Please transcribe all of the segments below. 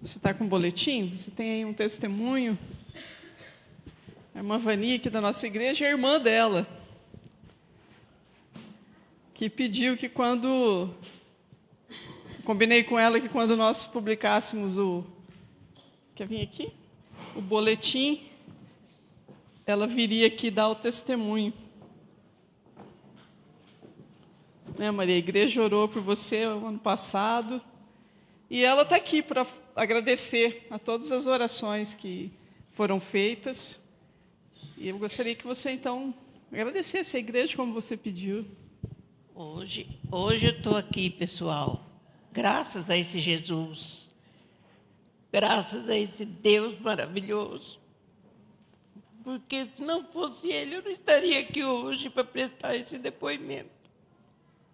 Você está com um boletim? Você tem aí um testemunho? A irmã Vani, aqui da nossa igreja, é a irmã dela, que pediu que quando... Combinei com ela que quando nós publicássemos o... Quer vir aqui? O boletim, ela viria aqui dar o testemunho. Né, Maria? A igreja orou por você o ano passado. E ela está aqui para agradecer a todas as orações que foram feitas. E eu gostaria que você, então, agradecesse a igreja como você pediu. Hoje eu estou aqui, pessoal, graças a esse Jesus, graças a esse Deus maravilhoso. Porque se não fosse Ele, eu não estaria aqui hoje para prestar esse depoimento.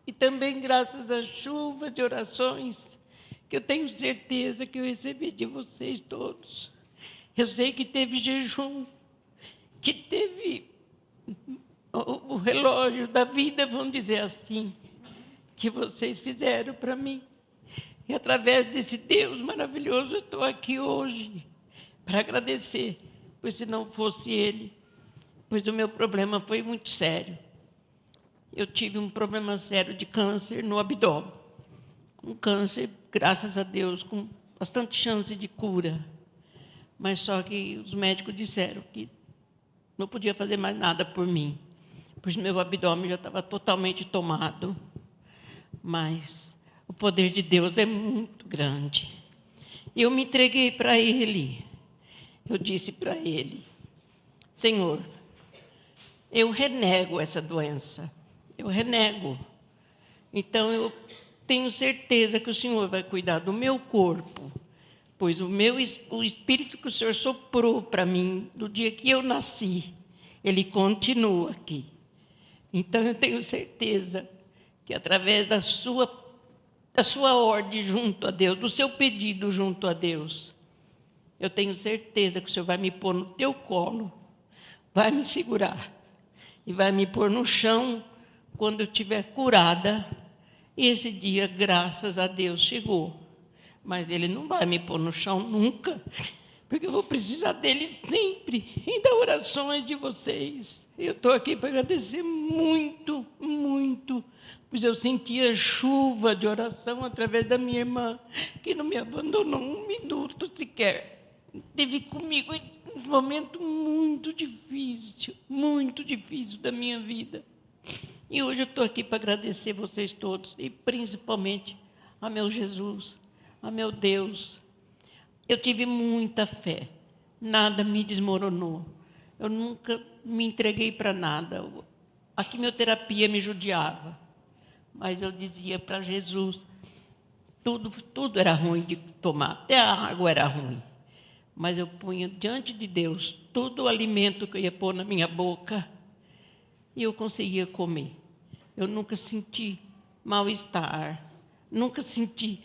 E também graças à chuva de orações que eu tenho certeza que eu recebi de vocês todos. Eu sei que teve jejum, que teve o relógio da vida, vamos dizer assim, que vocês fizeram para mim. E através desse Deus maravilhoso, eu estou aqui hoje para agradecer, pois se não fosse Ele, pois o meu problema foi muito sério. Eu tive um problema sério de câncer no abdômen. Um câncer, graças a Deus, com bastante chance de cura. Mas só que os médicos disseram que não podia fazer mais nada por mim, pois meu abdômen já estava totalmente tomado. Mas o poder de Deus é muito grande. Eu me entreguei para Ele. Eu disse para Ele: Senhor, eu renego essa doença. Eu renego. Então, eu tenho certeza que o Senhor vai cuidar do meu corpo, pois o Espírito que o Senhor soprou para mim do dia que eu nasci, ele continua aqui. Então, eu tenho certeza que através da sua ordem junto a Deus, do seu pedido junto a Deus, eu tenho certeza que o Senhor vai me pôr no teu colo, vai me segurar e vai me pôr no chão quando eu estiver curada. E esse dia, graças a Deus, chegou. Mas Ele não vai me pôr no chão nunca, porque eu vou precisar dEle sempre, e das orações de vocês. Eu estou aqui para agradecer muito, muito, pois eu sentia chuva de oração através da minha irmã, que não me abandonou um minuto sequer. Esteve comigo em um momento muito difícil da minha vida. E hoje eu estou aqui para agradecer vocês todos, e principalmente a meu Jesus, a meu Deus. Eu tive muita fé, nada me desmoronou. Eu nunca me entreguei para nada. A quimioterapia me judiava, mas eu dizia para Jesus, tudo era ruim de tomar, até a água era ruim. Mas eu punha diante de Deus todo o alimento que eu ia pôr na minha boca, e eu conseguia comer. Eu nunca senti mal-estar, nunca senti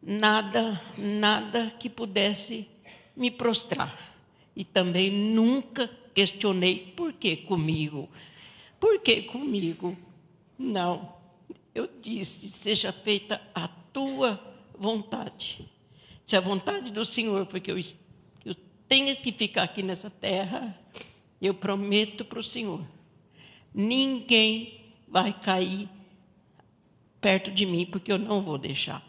nada que pudesse me prostrar. E também nunca questionei por que comigo. Por que comigo? Não. Eu disse, seja feita a tua vontade. Se a vontade do Senhor foi que eu tenha que ficar aqui nessa terra, eu prometo para o Senhor, ninguém vai cair perto de mim, porque eu não vou deixar.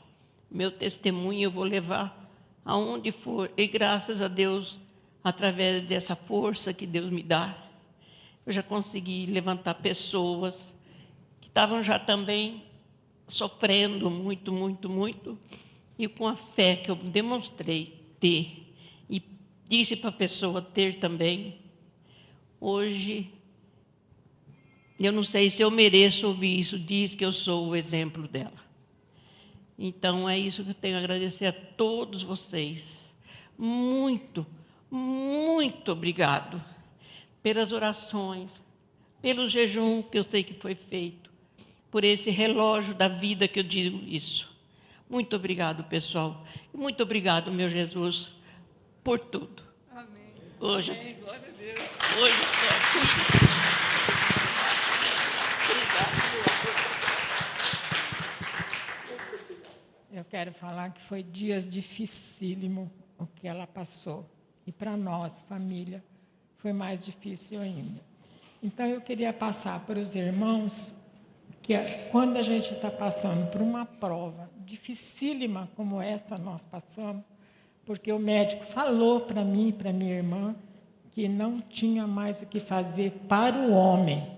Meu testemunho eu vou levar aonde for, e graças a Deus, através dessa força que Deus me dá, eu já consegui levantar pessoas que estavam já também sofrendo muito, e com a fé que eu demonstrei ter, e disse para a pessoa ter também, hoje, eu não sei se eu mereço ouvir isso, diz que eu sou o exemplo dela. Então, é isso que eu tenho a agradecer a todos vocês. Muito obrigado pelas orações, pelo jejum que eu sei que foi feito, por esse relógio da vida que eu digo isso. Muito obrigado, pessoal. Muito obrigado, meu Jesus, por tudo. Amém. Hoje, Amém. Glória a Deus. Hoje eu estou aqui. Eu quero falar que foi dias dificílimo o que ela passou. E para nós, família, foi mais difícil ainda. Então, eu queria passar para os irmãos que quando a gente está passando por uma prova dificílima como essa nós passamos, porque o médico falou para mim e para minha irmã que não tinha mais o que fazer para o homem.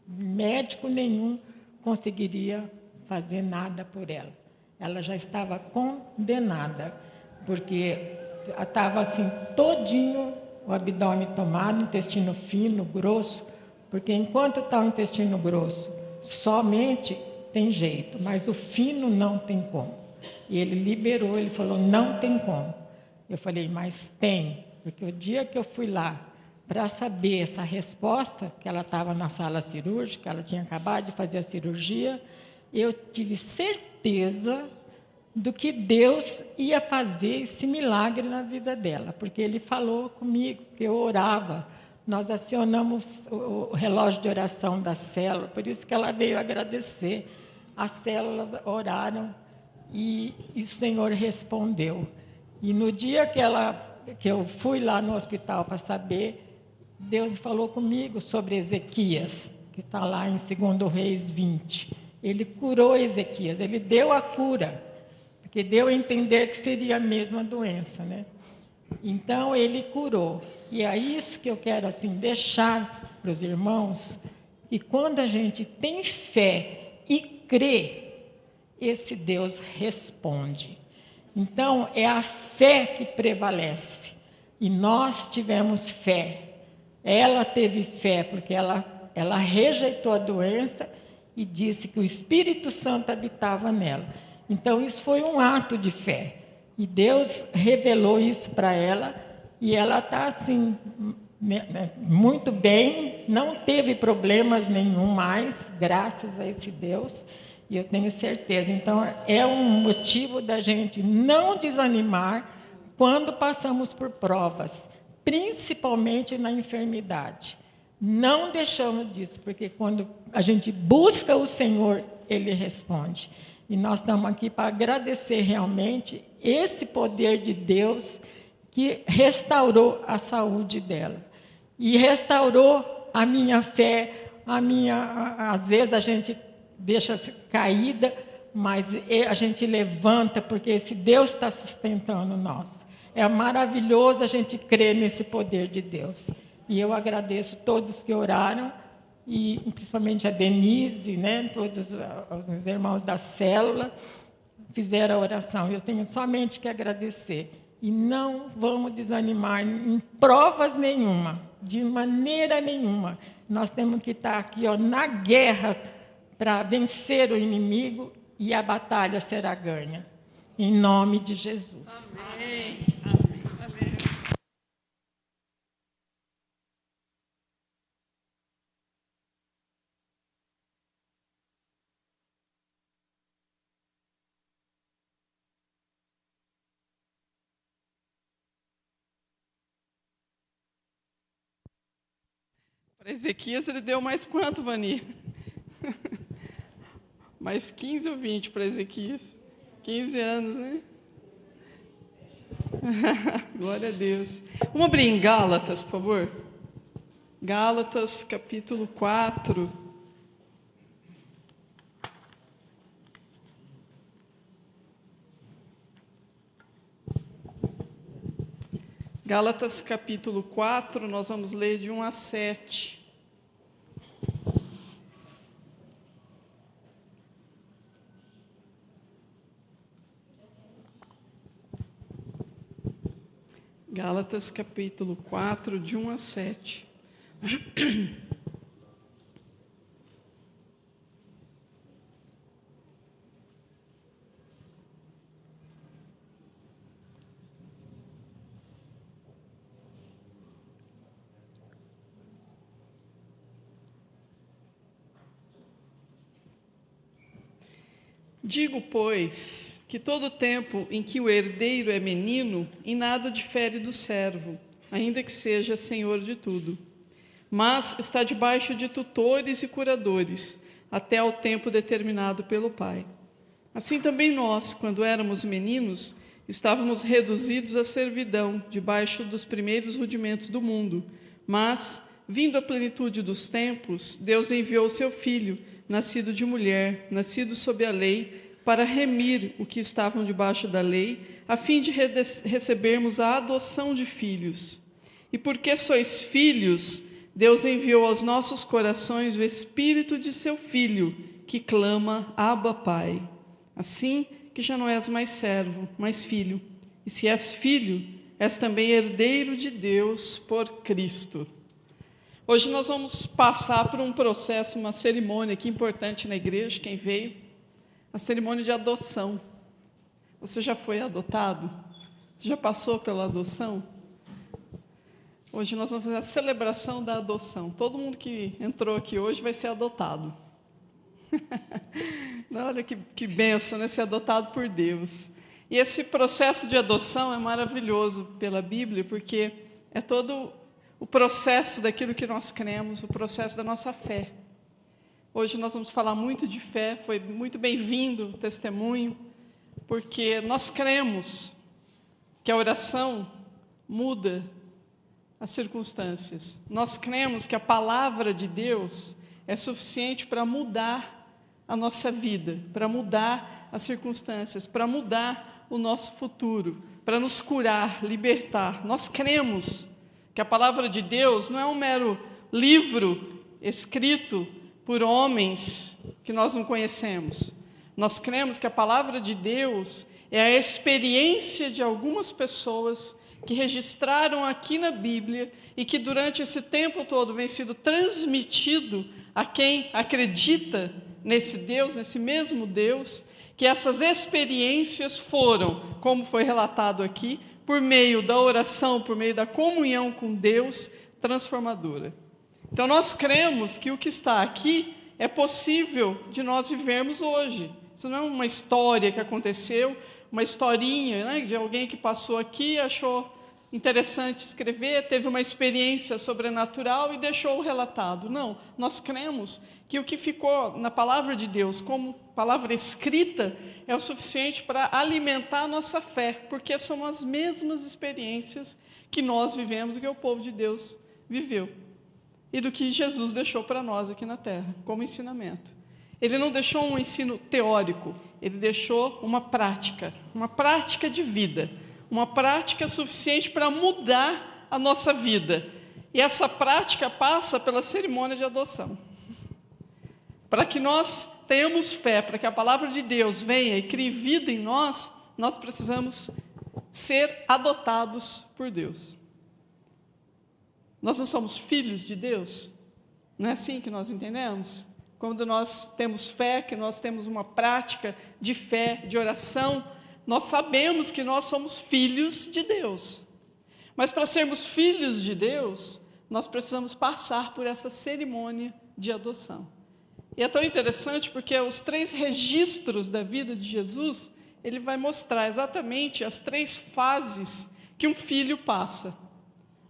Médico nenhum conseguiria fazer nada por ela. Ela já estava condenada, porque estava assim, todinho o abdômen tomado, intestino fino, grosso, porque enquanto está o intestino grosso, somente tem jeito, mas o fino não tem como. E ele liberou, ele falou, não tem como. Eu falei, mas tem, porque o dia que eu fui lá para saber essa resposta, que ela estava na sala cirúrgica, ela tinha acabado de fazer a cirurgia, eu tive certeza do que Deus ia fazer esse milagre na vida dela, porque Ele falou comigo, que eu orava, nós acionamos o relógio de oração da célula, por isso que ela veio agradecer, as células oraram e o Senhor respondeu. E no dia que eu fui lá no hospital para saber, Deus falou comigo sobre Ezequias, que está lá em 2 Reis 20. Ele curou Ezequias, ele deu a cura, porque deu a entender que seria a mesma doença, né? Então, ele curou. E é isso que eu quero assim deixar para os irmãos, que quando a gente tem fé e crê, esse Deus responde. Então, é a fé que prevalece. E nós tivemos fé. Ela teve fé, porque ela rejeitou a doença e disse que o Espírito Santo habitava nela. Então, isso foi um ato de fé. E Deus revelou isso para ela, e ela está assim, muito bem, não teve problemas nenhum mais, graças a esse Deus, e eu tenho certeza. Então, é um motivo da gente não desanimar quando passamos por provas, principalmente na enfermidade. Não deixamos disso, porque quando a gente busca o Senhor, Ele responde. E nós estamos aqui para agradecer realmente esse poder de Deus que restaurou a saúde dela. E restaurou a minha fé, às vezes a gente deixa caída, mas a gente levanta, porque esse Deus está sustentando nós. É maravilhoso a gente crer nesse poder de Deus. E eu agradeço todos que oraram, e principalmente a Denise, né, todos os irmãos da célula, fizeram a oração. Eu tenho somente que agradecer. E não vamos desanimar em provas nenhuma, de maneira nenhuma. Nós temos que estar aqui na guerra para vencer o inimigo, e a batalha será ganha. Em nome de Jesus. Amém. Para Ezequias, ele deu mais quanto, Vani? Mais 15 ou 20 para Ezequias? 15 anos, né? Glória a Deus. Vamos abrir em Gálatas, por favor. Gálatas, capítulo 4. Gálatas, capítulo 4, nós vamos ler de 1 a 7. Gálatas, capítulo 4, de 1 a 7. Digo, pois, que todo tempo em que o herdeiro é menino, em nada difere do servo, ainda que seja senhor de tudo. Mas está debaixo de tutores e curadores, até ao tempo determinado pelo Pai. Assim também nós, quando éramos meninos, estávamos reduzidos à servidão, debaixo dos primeiros rudimentos do mundo. Mas, vindo a plenitude dos tempos, Deus enviou o seu Filho, nascido de mulher, nascido sob a lei, para remir o que estavam debaixo da lei, a fim de recebermos a adoção de filhos. E porque sois filhos, Deus enviou aos nossos corações o Espírito de seu Filho, que clama, Abba, Pai. Assim que já não és mais servo, mas filho. E se és filho, és também herdeiro de Deus por Cristo. Hoje nós vamos passar por um processo, uma cerimônia aqui importante na igreja, quem veio, a cerimônia de adoção. Você já foi adotado? Você já passou pela adoção? Hoje nós vamos fazer a celebração da adoção. Todo mundo que entrou aqui hoje vai ser adotado. Olha que bênção, né? Ser adotado por Deus. E esse processo de adoção é maravilhoso pela Bíblia, porque é todo o processo daquilo que nós cremos, o processo da nossa fé. Hoje nós vamos falar muito de fé, foi muito bem-vindo o testemunho, porque nós cremos que a oração muda as circunstâncias. Nós cremos que a palavra de Deus é suficiente para mudar a nossa vida, para mudar as circunstâncias, para mudar o nosso futuro, para nos curar, libertar. Nós cremos que a palavra de Deus não é um mero livro escrito por homens que nós não conhecemos. Nós cremos que a palavra de Deus é a experiência de algumas pessoas que registraram aqui na Bíblia e que durante esse tempo todo vem sido transmitido a quem acredita nesse Deus, nesse mesmo Deus, que essas experiências foram, como foi relatado aqui, por meio da oração, por meio da comunhão com Deus, transformadora. Então nós cremos que o que está aqui é possível de nós vivermos hoje. Isso não é uma história que aconteceu, uma historinha, né, de alguém que passou aqui, achou interessante escrever, teve uma experiência sobrenatural e deixou relatado. Não, nós cremos que o que ficou na palavra de Deus como palavra escrita é o suficiente para alimentar a nossa fé, porque são as mesmas experiências que nós vivemos e que o povo de Deus viveu. E do que Jesus deixou para nós aqui na terra, como ensinamento. Ele não deixou um ensino teórico, ele deixou uma prática de vida, uma prática suficiente para mudar a nossa vida. E essa prática passa pela cerimônia de adoção. Para que nós tenhamos fé, para que a palavra de Deus venha e crie vida em nós, nós precisamos ser adotados por Deus. Nós não somos filhos de Deus? Não é assim que nós entendemos? Quando nós temos fé, que nós temos uma prática de fé, de oração, nós sabemos que nós somos filhos de Deus. Mas para sermos filhos de Deus, nós precisamos passar por essa cerimônia de adoção. E é tão interessante porque os 3 registros da vida de Jesus, ele vai mostrar exatamente as 3 fases que um filho passa.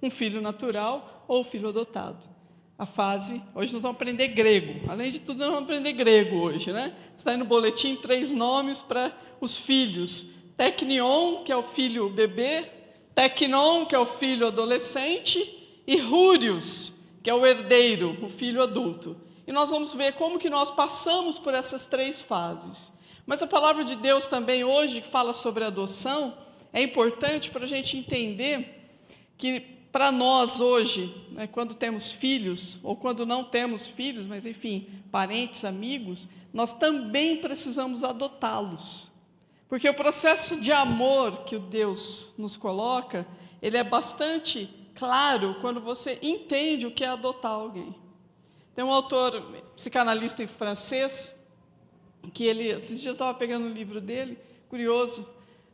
Um filho natural ou filho adotado. A fase, hoje nós vamos aprender grego. Além de tudo, nós vamos aprender grego hoje, né? Está aí no boletim 3 nomes para os filhos. Teknion, que é o filho bebê, Teknon, que é o filho adolescente, e Húrios, que é o herdeiro, o filho adulto. E nós vamos ver como que nós passamos por essas 3 fases. Mas a palavra de Deus também hoje, que fala sobre adoção, é importante para a gente entender que para nós hoje, né, quando temos filhos, ou quando não temos filhos, mas enfim, parentes, amigos, nós também precisamos adotá-los. Porque o processo de amor que o Deus nos coloca, ele é bastante claro quando você entende o que é adotar alguém. Tem um autor psicanalista em francês, que esses dias eu estava pegando um livro dele, curioso,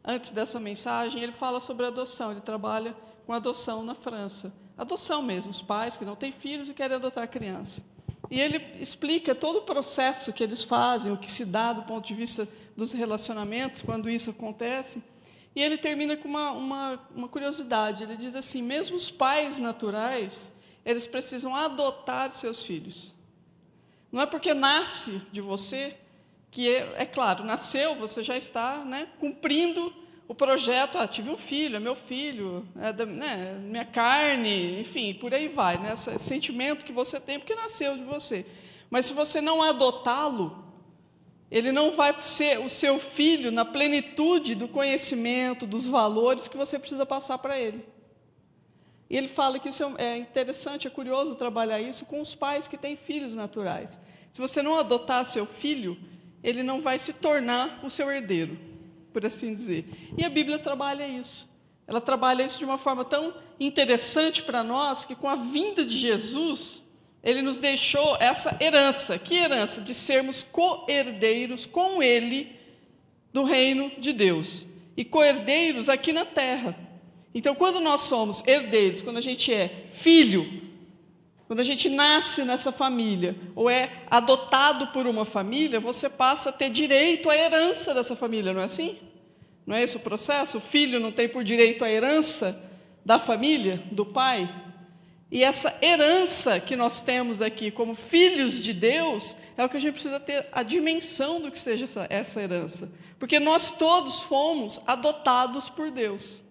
antes dessa mensagem, ele fala sobre adoção, ele trabalha com adoção na França. Adoção mesmo, os pais que não têm filhos e querem adotar a criança. E ele explica todo o processo que eles fazem, o que se dá do ponto de vista dos relacionamentos, quando isso acontece. E ele termina com uma curiosidade, ele diz assim, mesmo os pais naturais, eles precisam adotar seus filhos. Não é porque nasce de você que é claro, nasceu, você já está, né, cumprindo o projeto, tive um filho, é meu filho, minha carne, enfim, por aí vai, né, esse sentimento que você tem, porque nasceu de você. Mas se você não adotá-lo, ele não vai ser o seu filho na plenitude do conhecimento, dos valores que você precisa passar para ele. E ele fala que isso é interessante, é curioso trabalhar isso com os pais que têm filhos naturais. Se você não adotar seu filho, ele não vai se tornar o seu herdeiro, por assim dizer. E a Bíblia trabalha isso. Ela trabalha isso de uma forma tão interessante para nós, que com a vinda de Jesus, ele nos deixou essa herança. Que herança? De sermos co-herdeiros com ele do reino de Deus. E co-herdeiros aqui na terra. Então, quando nós somos herdeiros, quando a gente é filho, quando a gente nasce nessa família, ou é adotado por uma família, você passa a ter direito à herança dessa família, não é assim? Não é esse o processo? O filho não tem por direito a herança da família, do pai? E essa herança que nós temos aqui como filhos de Deus, é o que a gente precisa ter a dimensão do que seja essa herança. Porque nós todos fomos adotados por Deus.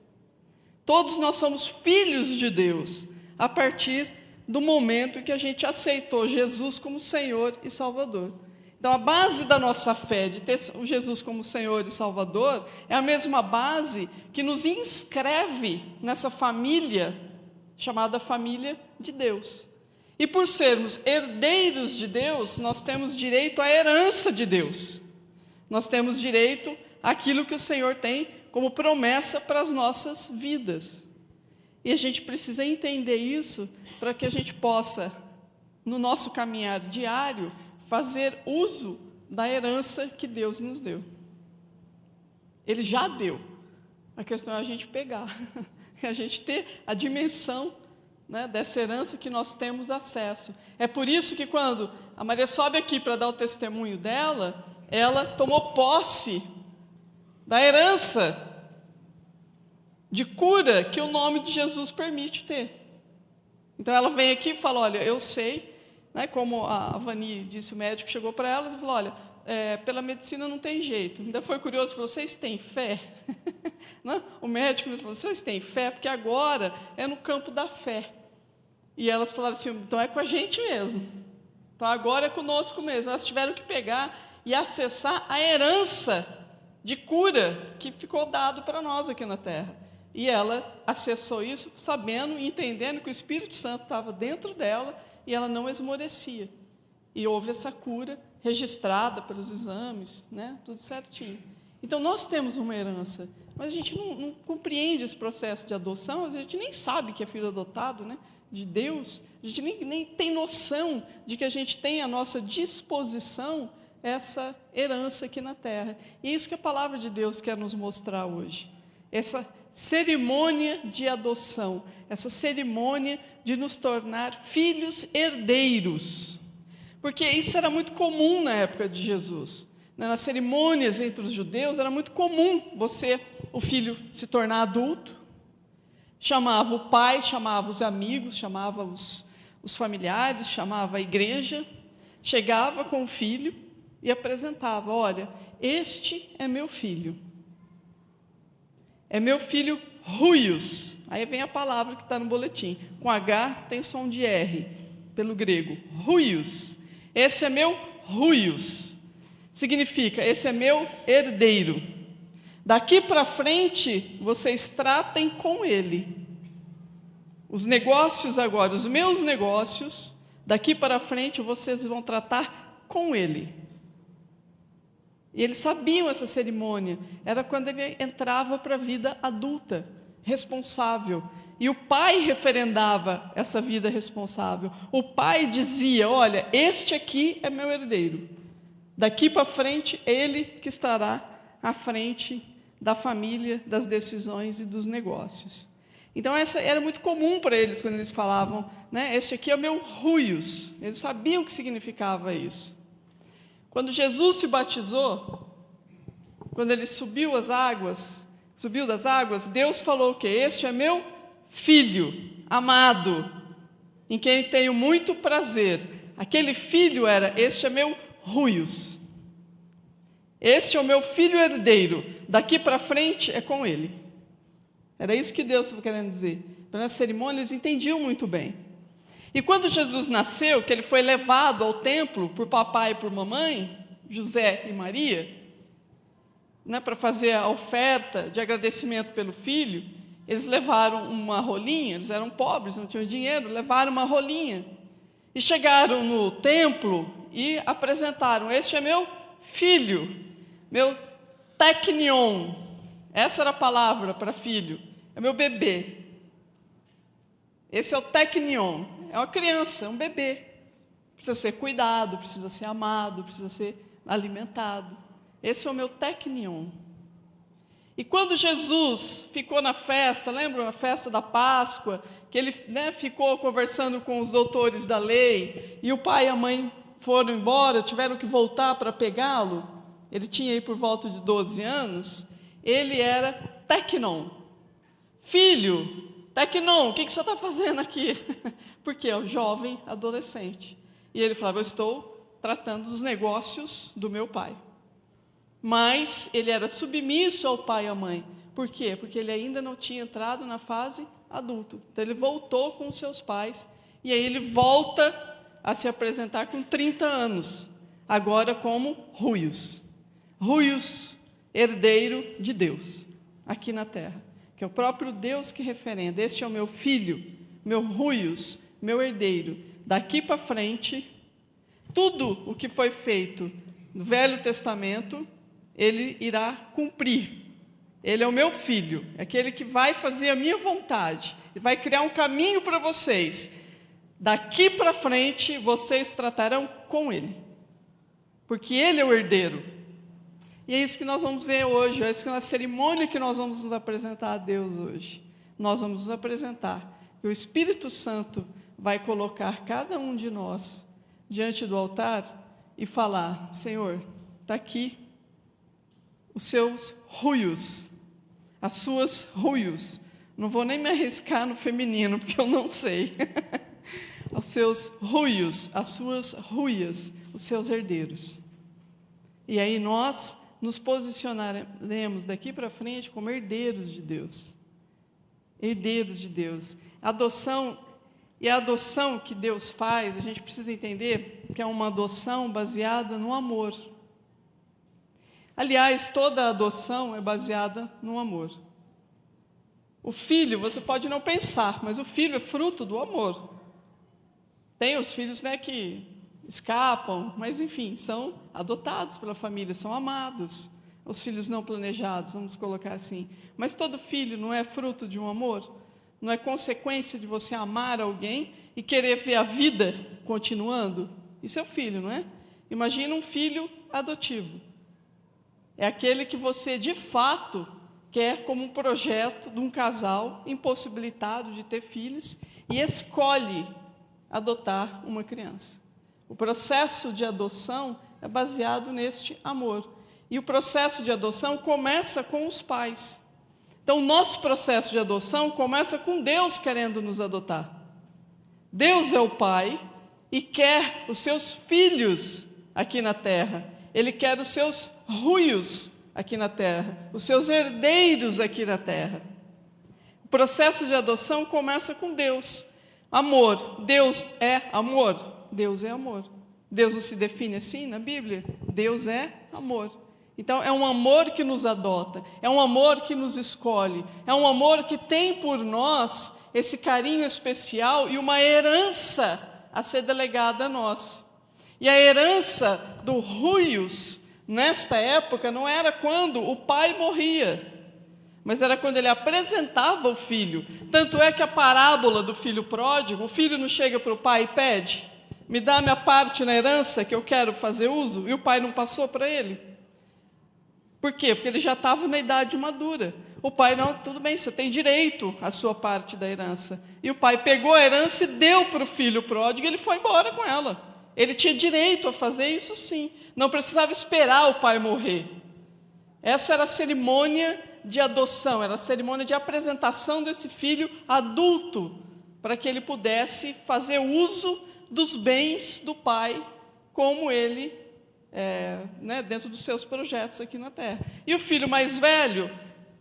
Todos nós somos filhos de Deus, a partir do momento em que a gente aceitou Jesus como Senhor e Salvador. Então, a base da nossa fé, de ter Jesus como Senhor e Salvador, é a mesma base que nos inscreve nessa família, chamada família de Deus. E por sermos herdeiros de Deus, nós temos direito à herança de Deus. Nós temos direito àquilo que o Senhor tem como promessa para as nossas vidas. E a gente precisa entender isso para que a gente possa, no nosso caminhar diário, fazer uso da herança que Deus nos deu. Ele já deu. A questão é a gente pegar, é a gente ter a dimensão, né, dessa herança que nós temos acesso. É por isso que quando a Maria sobe aqui para dar o testemunho dela, ela tomou posse da herança de cura que o nome de Jesus permite ter. Então ela vem aqui e fala, olha, eu sei, né, como a Vani disse, o médico chegou para elas e falou, olha, pela medicina não tem jeito. Ainda foi curioso, vocês têm fé? Né? O médico falou, vocês têm fé? Porque agora é no campo da fé. E elas falaram assim, então é com a gente mesmo. Então agora é conosco mesmo. Elas tiveram que pegar e acessar a herança de cura que ficou dado para nós aqui na terra. E ela acessou isso sabendo e entendendo que o Espírito Santo estava dentro dela e ela não esmorecia. E houve essa cura registrada pelos exames, né? Tudo certinho. Então nós temos uma herança, mas a gente não compreende esse processo de adoção, a gente nem sabe que é filho adotado, né, de Deus, a gente nem tem noção de que a gente tem à nossa disposição essa herança aqui na terra. E é isso que a palavra de Deus quer nos mostrar hoje. Essa cerimônia de adoção, essa cerimônia de nos tornar filhos herdeiros. Porque isso era muito comum na época de Jesus. Nas cerimônias entre os judeus, era muito comum o filho se tornar adulto, chamava o pai, chamava os amigos, chamava os familiares, chamava a igreja, chegava com o filho e apresentava, olha, este é meu filho Ruios, aí vem a palavra que está no boletim, com H tem som de R, pelo grego, Ruios, esse é meu Ruios, significa, esse é meu herdeiro, daqui para frente vocês tratem com ele, os negócios agora, os meus negócios, daqui para frente vocês vão tratar com ele. E eles sabiam essa cerimônia, era quando ele entrava para a vida adulta, responsável. E o pai referendava essa vida responsável. O pai dizia, olha, este aqui é meu herdeiro. Daqui para frente, ele que estará à frente da família, das decisões e dos negócios. Então, essa era muito comum para eles, quando eles falavam, né, este aqui é o meu Ruios. Eles sabiam o que significava isso. Quando Jesus se batizou, quando ele subiu das águas, Deus falou o quê? Este é meu filho amado, em quem tenho muito prazer. Aquele filho era, este é meu Ruios. Este é o meu filho herdeiro, daqui para frente é com ele. Era isso que Deus estava querendo dizer. Pela cerimônia eles entendiam muito bem. E quando Jesus nasceu, que ele foi levado ao templo por papai e por mamãe, José e Maria, né, para fazer a oferta de agradecimento pelo filho, eles levaram uma rolinha, eles eram pobres, não tinham dinheiro, levaram uma rolinha. E chegaram no templo e apresentaram: este é meu filho, meu teknion. Essa era a palavra para filho, é meu bebê. Esse é o teknion, é uma criança, é um bebê. Precisa ser cuidado, precisa ser amado, precisa ser alimentado. Esse é o meu teknion. E quando Jesus ficou na festa, lembra a festa da Páscoa, que ele, né, ficou conversando com os doutores da lei, e o pai e a mãe foram embora, tiveram que voltar para pegá-lo, ele tinha aí por volta de 12 anos, ele era teknon, filho, teknon, o que você está fazendo aqui? Porque é o jovem adolescente. E ele falava: eu estou tratando dos negócios do meu pai. Mas ele era submisso ao pai e à mãe. Por quê? Porque ele ainda não tinha entrado na fase adulto. Então ele voltou com os seus pais, e aí ele volta a se apresentar com 30 anos, agora como Ruios. Ruios, herdeiro de Deus, aqui na terra. Que é o próprio Deus que referenda: este é o meu filho, meu Ruios, meu herdeiro. Daqui para frente, tudo o que foi feito no Velho Testamento, ele irá cumprir. Ele é o meu filho, é aquele que vai fazer a minha vontade, e vai criar um caminho para vocês. Daqui para frente, vocês tratarão com ele, porque ele é o herdeiro. E é isso que nós vamos ver hoje, é isso, na cerimônia que nós vamos nos apresentar a Deus hoje. Nós vamos nos apresentar, e o Espírito Santo vai colocar cada um de nós diante do altar e falar: Senhor, está aqui os seus ruios, as suas ruios. Não vou nem me arriscar no feminino, porque eu não sei. Os seus ruios, as suas ruias, os seus herdeiros. E aí nós nos posicionaremos daqui para frente como herdeiros de Deus. Herdeiros de Deus. Adoção, e a adoção que Deus faz, a gente precisa entender que é uma adoção baseada no amor. Aliás, toda adoção é baseada no amor. O filho, você pode não pensar, mas o filho é fruto do amor. Tem os filhos, né, que escapam, mas enfim, são adotados pela família, são amados. Os filhos não planejados, vamos colocar assim. Mas todo filho não é fruto de um amor? Não é consequência de você amar alguém e querer ver a vida continuando? Isso é o filho, não é? Imagina um filho adotivo. É aquele que você, de fato, quer como um projeto de um casal impossibilitado de ter filhos e escolhe adotar uma criança. O processo de adoção é baseado neste amor. E o processo de adoção começa com os pais. Então, o nosso processo de adoção começa com Deus querendo nos adotar. Deus é o Pai e quer os seus filhos aqui na terra. Ele quer os seus ruios aqui na terra, os seus herdeiros aqui na terra. O processo de adoção começa com Deus. Amor. Deus é amor? Deus é amor. Deus não se define assim na Bíblia? Deus é amor. Então, é um amor que nos adota, é um amor que nos escolhe, é um amor que tem por nós esse carinho especial e uma herança a ser delegada a nós. E a herança do Ruios, nesta época, não era quando o pai morria, mas era quando ele apresentava o filho. Tanto é que a parábola do filho pródigo, o filho não chega para o pai e pede: me dá minha parte na herança que eu quero fazer uso, e o pai não passou para ele. Por quê? Porque ele já estava na idade madura. O pai: não, tudo bem, você tem direito à sua parte da herança. E o pai pegou a herança e deu para o filho pródigo, e ele foi embora com ela. Ele tinha direito a fazer isso, sim. Não precisava esperar o pai morrer. Essa era a cerimônia de adoção, era a cerimônia de apresentação desse filho adulto, para que ele pudesse fazer uso dos bens do pai, como ele né, dentro dos seus projetos aqui na terra. E o filho mais velho,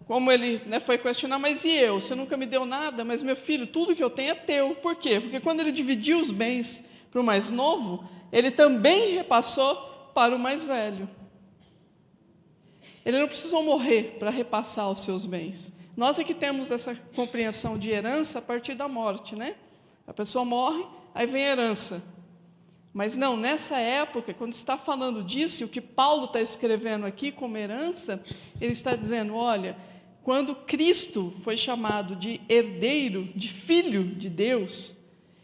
como ele, né, foi questionar, mas e eu? Você nunca me deu nada, mas meu filho, tudo que eu tenho é teu. Por quê? Porque quando ele dividiu os bens para o mais novo, ele também repassou para o mais velho. Ele não precisou morrer para repassar os seus bens. Nós é que temos essa compreensão de herança a partir da morte, né? A pessoa morre, aí vem a herança. Mas não, nessa época, quando está falando disso, o que Paulo está escrevendo aqui como herança, ele está dizendo, olha, quando Cristo foi chamado de herdeiro, de filho de Deus,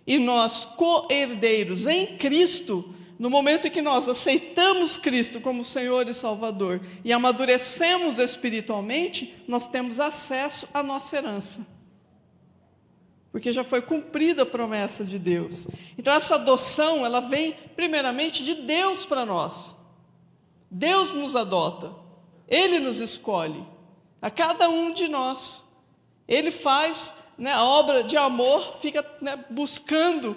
e nós co-herdeiros em Cristo, no momento em que nós aceitamos Cristo como Senhor e Salvador e amadurecemos espiritualmente, nós temos acesso à nossa herança. Porque já foi cumprida a promessa de Deus. Então essa adoção, ela vem primeiramente de Deus para nós. Deus nos adota. Ele nos escolhe. A cada um de nós. Ele faz, né, a obra de amor, fica, né, buscando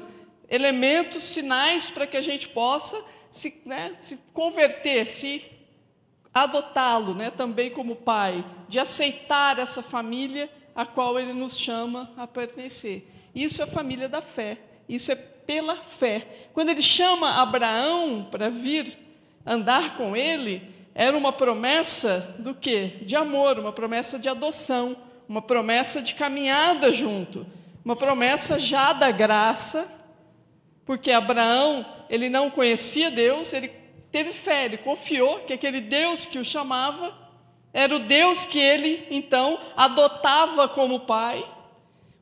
elementos, sinais para que a gente possa se converter, se adotá-lo, né, também como pai, de aceitar essa família a qual ele nos chama a pertencer. Isso é a família da fé, isso é pela fé. Quando ele chama Abraão para vir andar com ele, era uma promessa do quê? De amor, uma promessa de adoção, uma promessa de caminhada junto, uma promessa já da graça, porque Abraão, ele não conhecia Deus, ele teve fé, ele confiou que aquele Deus que o chamava era o Deus que ele, então, adotava como pai,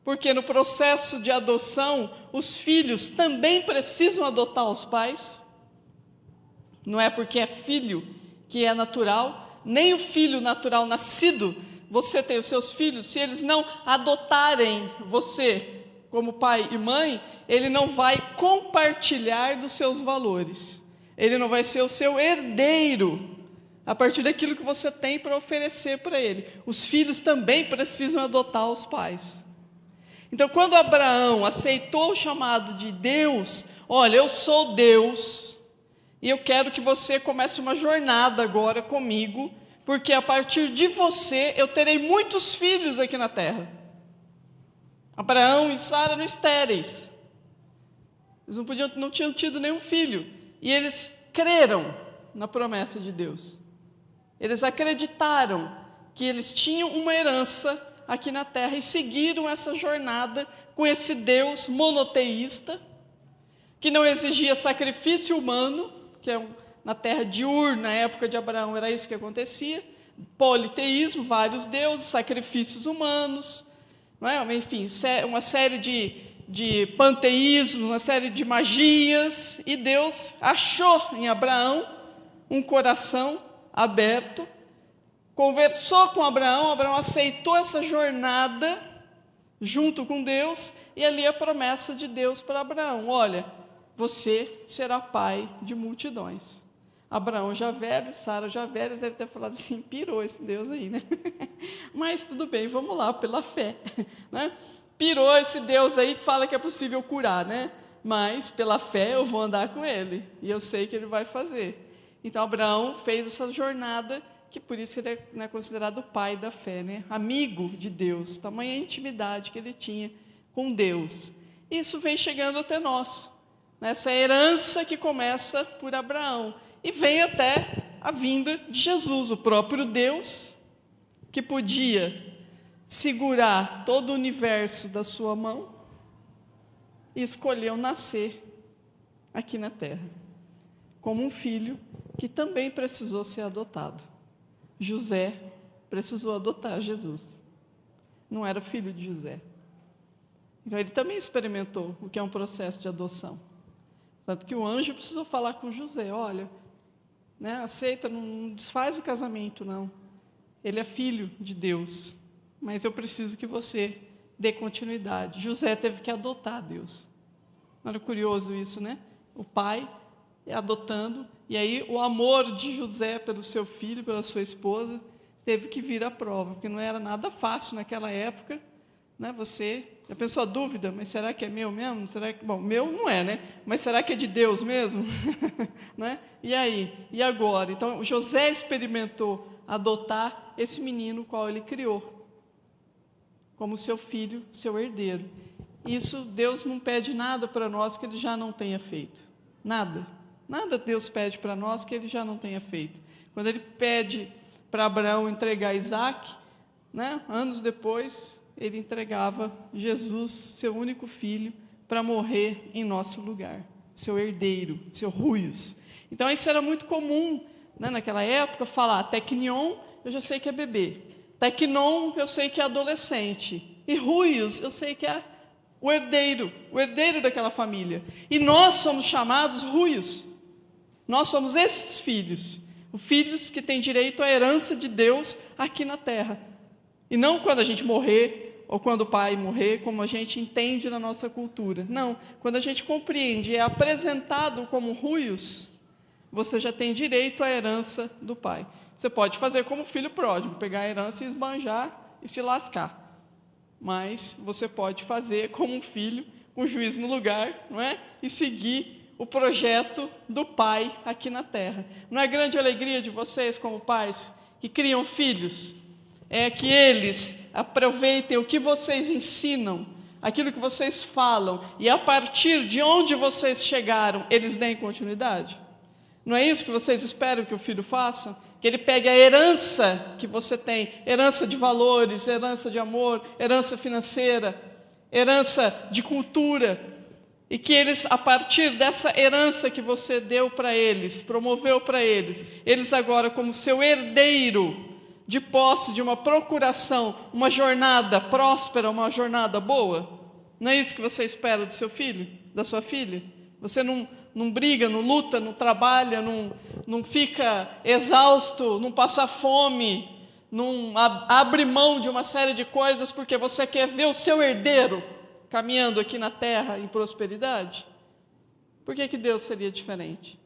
porque no processo de adoção, os filhos também precisam adotar os pais. Não é porque é filho que é natural, nem o filho natural nascido, você tem os seus filhos, se eles não adotarem você como pai e mãe, ele não vai compartilhar dos seus valores. Ele não vai ser o seu herdeiro a partir daquilo que você tem para oferecer para ele. Os filhos também precisam adotar os pais. Então, quando Abraão aceitou o chamado de Deus, olha, eu sou Deus, e eu quero que você comece uma jornada agora comigo, porque a partir de você eu terei muitos filhos aqui na terra. Abraão e Sara eram estéreis. Eles não tinham tido nenhum filho. E eles creram na promessa de Deus. Eles acreditaram que eles tinham uma herança aqui na terra e seguiram essa jornada com esse Deus monoteísta, que não exigia sacrifício humano, que na terra de Ur, na época de Abraão, era isso que acontecia, politeísmo, vários deuses, sacrifícios humanos, não é? Enfim, uma série de panteísmo, uma série de magias, e Deus achou em Abraão um coração aberto, conversou com Abraão, Abraão aceitou essa jornada junto com Deus, e ali a promessa de Deus para Abraão, olha, você será pai de multidões. Abraão já velho, Sara já velho, deve ter falado assim, pirou esse Deus aí, né? Mas tudo bem, vamos lá, pela fé, né? Pirou esse Deus aí que fala que é possível curar, né? Mas pela fé eu vou andar com ele, e eu sei que ele vai fazer. Então Abraão fez essa jornada, que por isso ele é considerado o pai da fé, né? Amigo de Deus, tamanha intimidade que ele tinha com Deus. Isso vem chegando até nós, nessa herança que começa por Abraão, e vem até a vinda de Jesus, o próprio Deus, que podia segurar todo o universo da sua mão, e escolheu nascer aqui na terra, como um filho que também precisou ser adotado. José precisou adotar Jesus, não era filho de José. Então ele também experimentou o que é um processo de adoção. Tanto que o anjo precisou falar com José, olha, né, aceita, não desfaz o casamento, não. Ele é filho de Deus, mas eu preciso que você dê continuidade. José teve que adotar Deus. Não era curioso isso, né? O pai adotando, e aí o amor de José pelo seu filho, pela sua esposa, teve que vir à prova, porque não era nada fácil naquela época, né? Você Já pensou a dúvida? Mas será que é meu mesmo? Será que... Bom, meu não é, né? Mas será que é de Deus mesmo? Né? E aí? E agora? Então, José experimentou adotar esse menino, o qual ele criou, como seu filho, seu herdeiro. Isso, Deus não pede nada para nós que Ele já não tenha feito. Nada. Nada Deus pede para nós que Ele já não tenha feito. Quando Ele pede para Abraão entregar Isaac, né, anos depois, Ele entregava Jesus, seu único filho, para morrer em nosso lugar. Seu herdeiro, seu ruios. Então, isso era muito comum, né, naquela época, falar teknion, eu já sei que é bebê. Teknon, eu sei que é adolescente. E ruios, eu sei que é o herdeiro daquela família. E nós somos chamados ruios. Nós somos esses filhos, os filhos que têm direito à herança de Deus aqui na terra. E não quando a gente morrer, ou quando o pai morrer, como a gente entende na nossa cultura. Não, quando a gente compreende e é apresentado como ruios, você já tem direito à herança do pai. Você pode fazer como filho pródigo, pegar a herança e esbanjar e se lascar. Mas você pode fazer como um filho, com juízo no lugar, não é? E seguir o projeto do pai aqui na terra. Não é grande alegria de vocês, como pais, que criam filhos? É que eles aproveitem o que vocês ensinam, aquilo que vocês falam, e a partir de onde vocês chegaram, eles deem continuidade? Não é isso que vocês esperam que o filho faça? Que ele pegue a herança que você tem, herança de valores, herança de amor, herança financeira, herança de cultura, e que eles, a partir dessa herança que você deu para eles, promoveu para eles, eles agora, como seu herdeiro, de posse de uma procuração, uma jornada próspera, uma jornada boa? Não é isso que você espera do seu filho, da sua filha? Você não briga, não luta, não trabalha, não fica exausto, não passa fome, não abre mão de uma série de coisas porque você quer ver o seu herdeiro caminhando aqui na terra em prosperidade? Por que Deus seria diferente?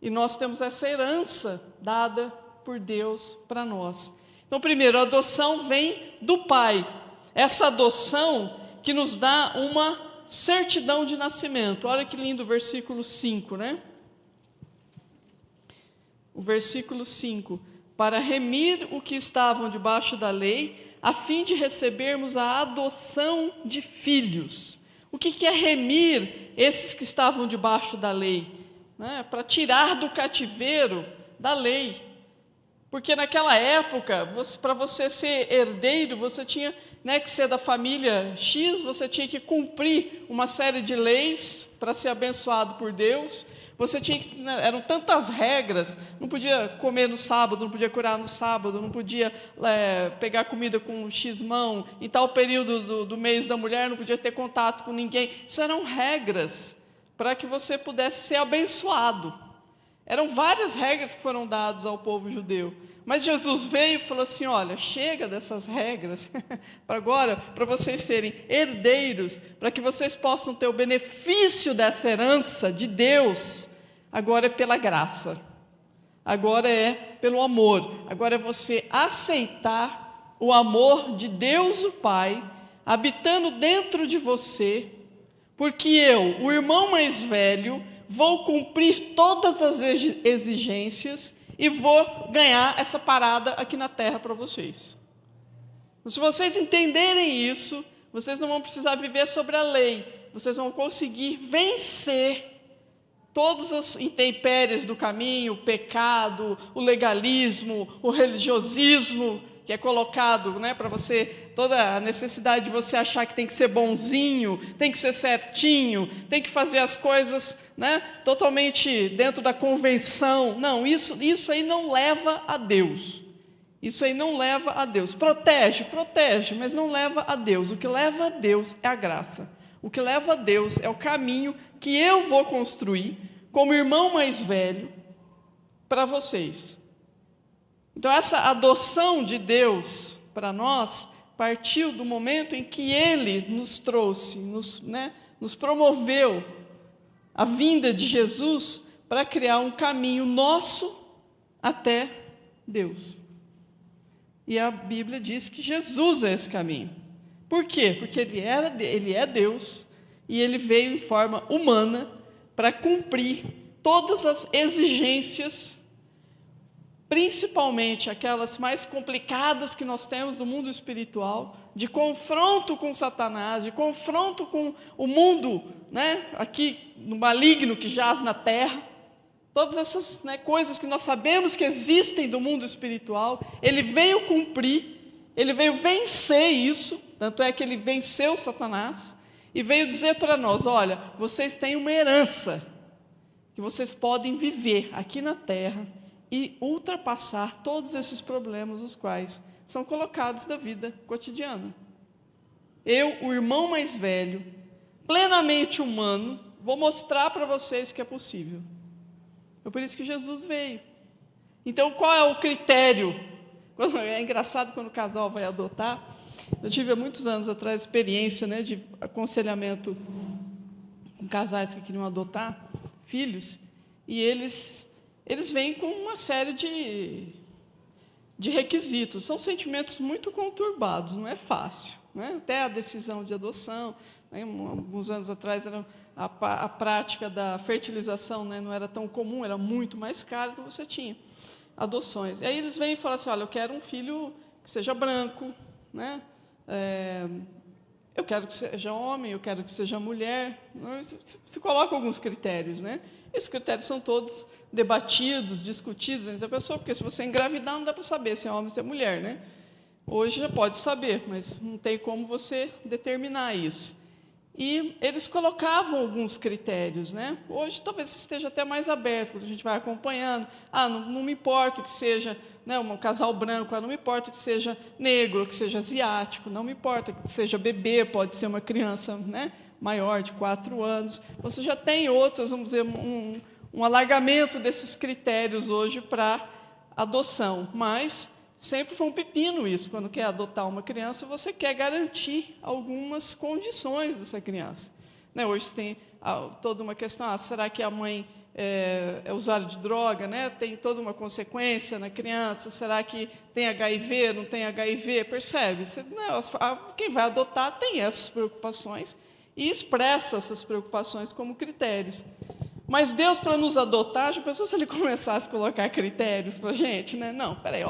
E nós temos essa herança dada por Deus para nós. Então, primeiro, a adoção vem do Pai. Essa adoção que nos dá uma certidão de nascimento. Olha que lindo o versículo 5, né? O versículo 5. Para remir o que estavam debaixo da lei, a fim de recebermos a adoção de filhos. O que é remir esses que estavam debaixo da lei? Né? Para tirar do cativeiro da lei. Porque naquela época, para você ser herdeiro, você tinha, né, que ser da família X, você tinha que cumprir uma série de leis para ser abençoado por Deus. Você tinha que, né, eram tantas regras, não podia comer no sábado, não podia curar no sábado, não podia pegar comida com X-mão, em tal período do mês da mulher não podia ter contato com ninguém. Isso eram regras para que você pudesse ser abençoado. Eram várias regras que foram dadas ao povo judeu. Mas Jesus veio e falou assim, olha, chega dessas regras, para vocês serem herdeiros, para que vocês possam ter o benefício dessa herança de Deus, agora é pela graça, agora é pelo amor, agora é você aceitar o amor de Deus o Pai, habitando dentro de você, porque eu, o irmão mais velho, vou cumprir todas as exigências e vou ganhar essa parada aqui na terra para vocês. Se vocês entenderem isso, vocês não vão precisar viver sobre a lei, vocês vão conseguir vencer todos os intempéries do caminho, o pecado, o legalismo, o religiosismo, que é colocado, né, para você, toda a necessidade de você achar que tem que ser bonzinho, tem que ser certinho, tem que fazer as coisas, né, totalmente dentro da convenção. Não, isso aí não leva a Deus. Isso aí não leva a Deus. Protege, mas não leva a Deus. O que leva a Deus é a graça. O que leva a Deus é o caminho que eu vou construir como irmão mais velho para vocês. Então, essa adoção de Deus para nós partiu do momento em que Ele nos trouxe, nos promoveu a vinda de Jesus para criar um caminho nosso até Deus. E a Bíblia diz que Jesus é esse caminho. Por quê? Porque ele é Deus e ele veio em forma humana para cumprir todas as exigências, principalmente aquelas mais complicadas que nós temos no mundo espiritual, de confronto com Satanás, de confronto com o mundo, né, aqui no maligno que jaz na terra. Todas essas, né, coisas que nós sabemos que existem do mundo espiritual, ele veio cumprir, ele veio vencer isso, tanto é que ele venceu Satanás, e veio dizer para nós, olha, vocês têm uma herança, que vocês podem viver aqui na terra, e ultrapassar todos esses problemas, os quais são colocados da vida cotidiana. Eu, o irmão mais velho, plenamente humano, vou mostrar para vocês que é possível. É por isso que Jesus veio. Então, qual é o critério? É engraçado quando o casal vai adotar. Eu tive há muitos anos atrás experiência, né, de aconselhamento com casais que queriam adotar filhos, e eles vêm com uma série de requisitos. São sentimentos muito conturbados, não é fácil, né? Até a decisão de adoção, né? Alguns anos atrás a prática da fertilização, né, não era tão comum, era muito mais caro, então você tinha adoções. E aí eles vêm e falam assim, olha, eu quero um filho que seja branco, né? Eu quero que seja homem, eu quero que seja mulher. Se coloca alguns critérios, né? Esses critérios são todos debatidos, discutidos entre a pessoa, porque se você engravidar não dá para saber se é homem ou se é mulher, né? Hoje já pode saber, mas não tem como você determinar isso. E eles colocavam alguns critérios, né? Hoje talvez esteja até mais aberto, porque a gente vai acompanhando. Não me importa que seja, né, um casal branco, não me importa que seja negro, que seja asiático, não me importa que seja bebê, pode ser uma criança, né, maior, de 4 anos. Você já tem outros, vamos dizer, um alargamento desses critérios hoje para adoção, mas sempre foi um pepino isso. Quando quer adotar uma criança, você quer garantir algumas condições dessa criança, né? Hoje tem toda uma questão, será que a mãe é usuária de droga, né? Tem toda uma consequência na criança, será que tem HIV, não tem HIV, percebe? Quem vai adotar tem essas preocupações e expressa essas preocupações como critérios. Mas Deus, para nos adotar, já pensou se ele começasse a colocar critérios para a gente, né? Não, peraí,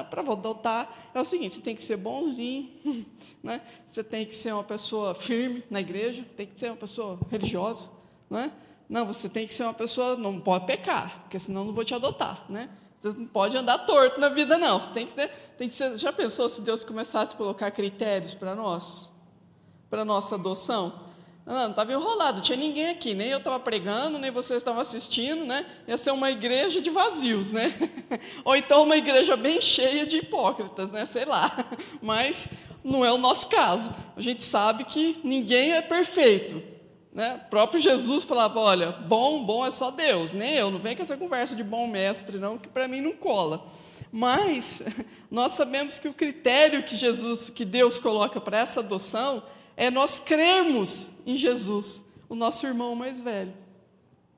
para adotar é o seguinte, você tem que ser bonzinho, né? Você tem que ser uma pessoa firme na igreja, tem que ser uma pessoa religiosa, né? Não, você tem que ser uma pessoa, não pode pecar, porque senão não vou te adotar, né? Você não pode andar torto na vida, não. Você tem que ser. Já pensou se Deus começasse a colocar critérios para nós? Para a nossa adoção? Não estava enrolado, não tinha ninguém aqui, nem eu estava pregando, nem vocês estavam assistindo, né? Ia ser uma igreja de vazios, né? Ou então uma igreja bem cheia de hipócritas, né? Sei lá. Mas não é o nosso caso. A gente sabe que ninguém é perfeito, né? O próprio Jesus falava, olha, bom é só Deus, nem eu, não vem com essa conversa de bom mestre, não, que para mim não cola. Mas nós sabemos que o critério que Deus coloca para essa adoção é nós crermos em Jesus, o nosso irmão mais velho.